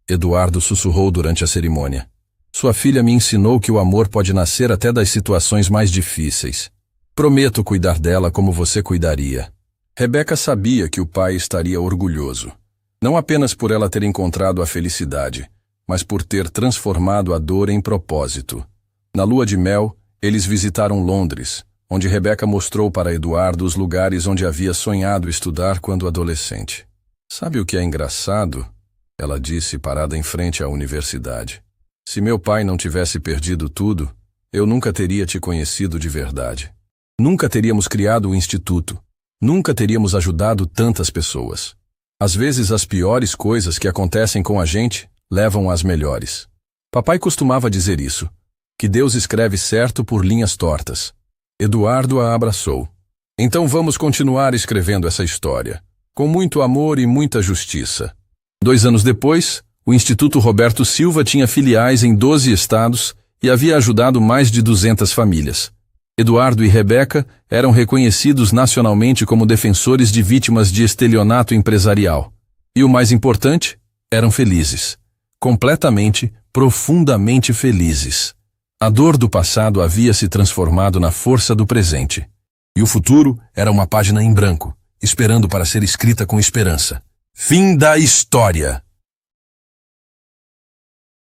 Eduardo sussurrou durante a cerimônia. Sua filha me ensinou que o amor pode nascer até das situações mais difíceis. Prometo cuidar dela como você cuidaria. Rebeca sabia que o pai estaria orgulhoso. Não apenas por ela ter encontrado a felicidade, mas por ter transformado a dor em propósito. Na lua de mel, eles visitaram Londres, onde Rebeca mostrou para Eduardo os lugares onde havia sonhado estudar quando adolescente. Sabe o que é engraçado? Ela disse, parada em frente à universidade. Se meu pai não tivesse perdido tudo, eu nunca teria te conhecido de verdade. Nunca teríamos criado o instituto. Nunca teríamos ajudado tantas pessoas. Às vezes as piores coisas que acontecem com a gente levam às melhores. Papai costumava dizer isso, que Deus escreve certo por linhas tortas. Eduardo a abraçou. Então vamos continuar escrevendo essa história, com muito amor e muita justiça. 2 anos depois, o Instituto Roberto Silva tinha filiais em 12 estados e havia ajudado mais de 200 famílias. Eduardo e Rebeca eram reconhecidos nacionalmente como defensores de vítimas de estelionato empresarial. E o mais importante, eram felizes. Completamente, profundamente felizes. A dor do passado havia se transformado na força do presente. E o futuro era uma página em branco, esperando para ser escrita com esperança. Fim da história.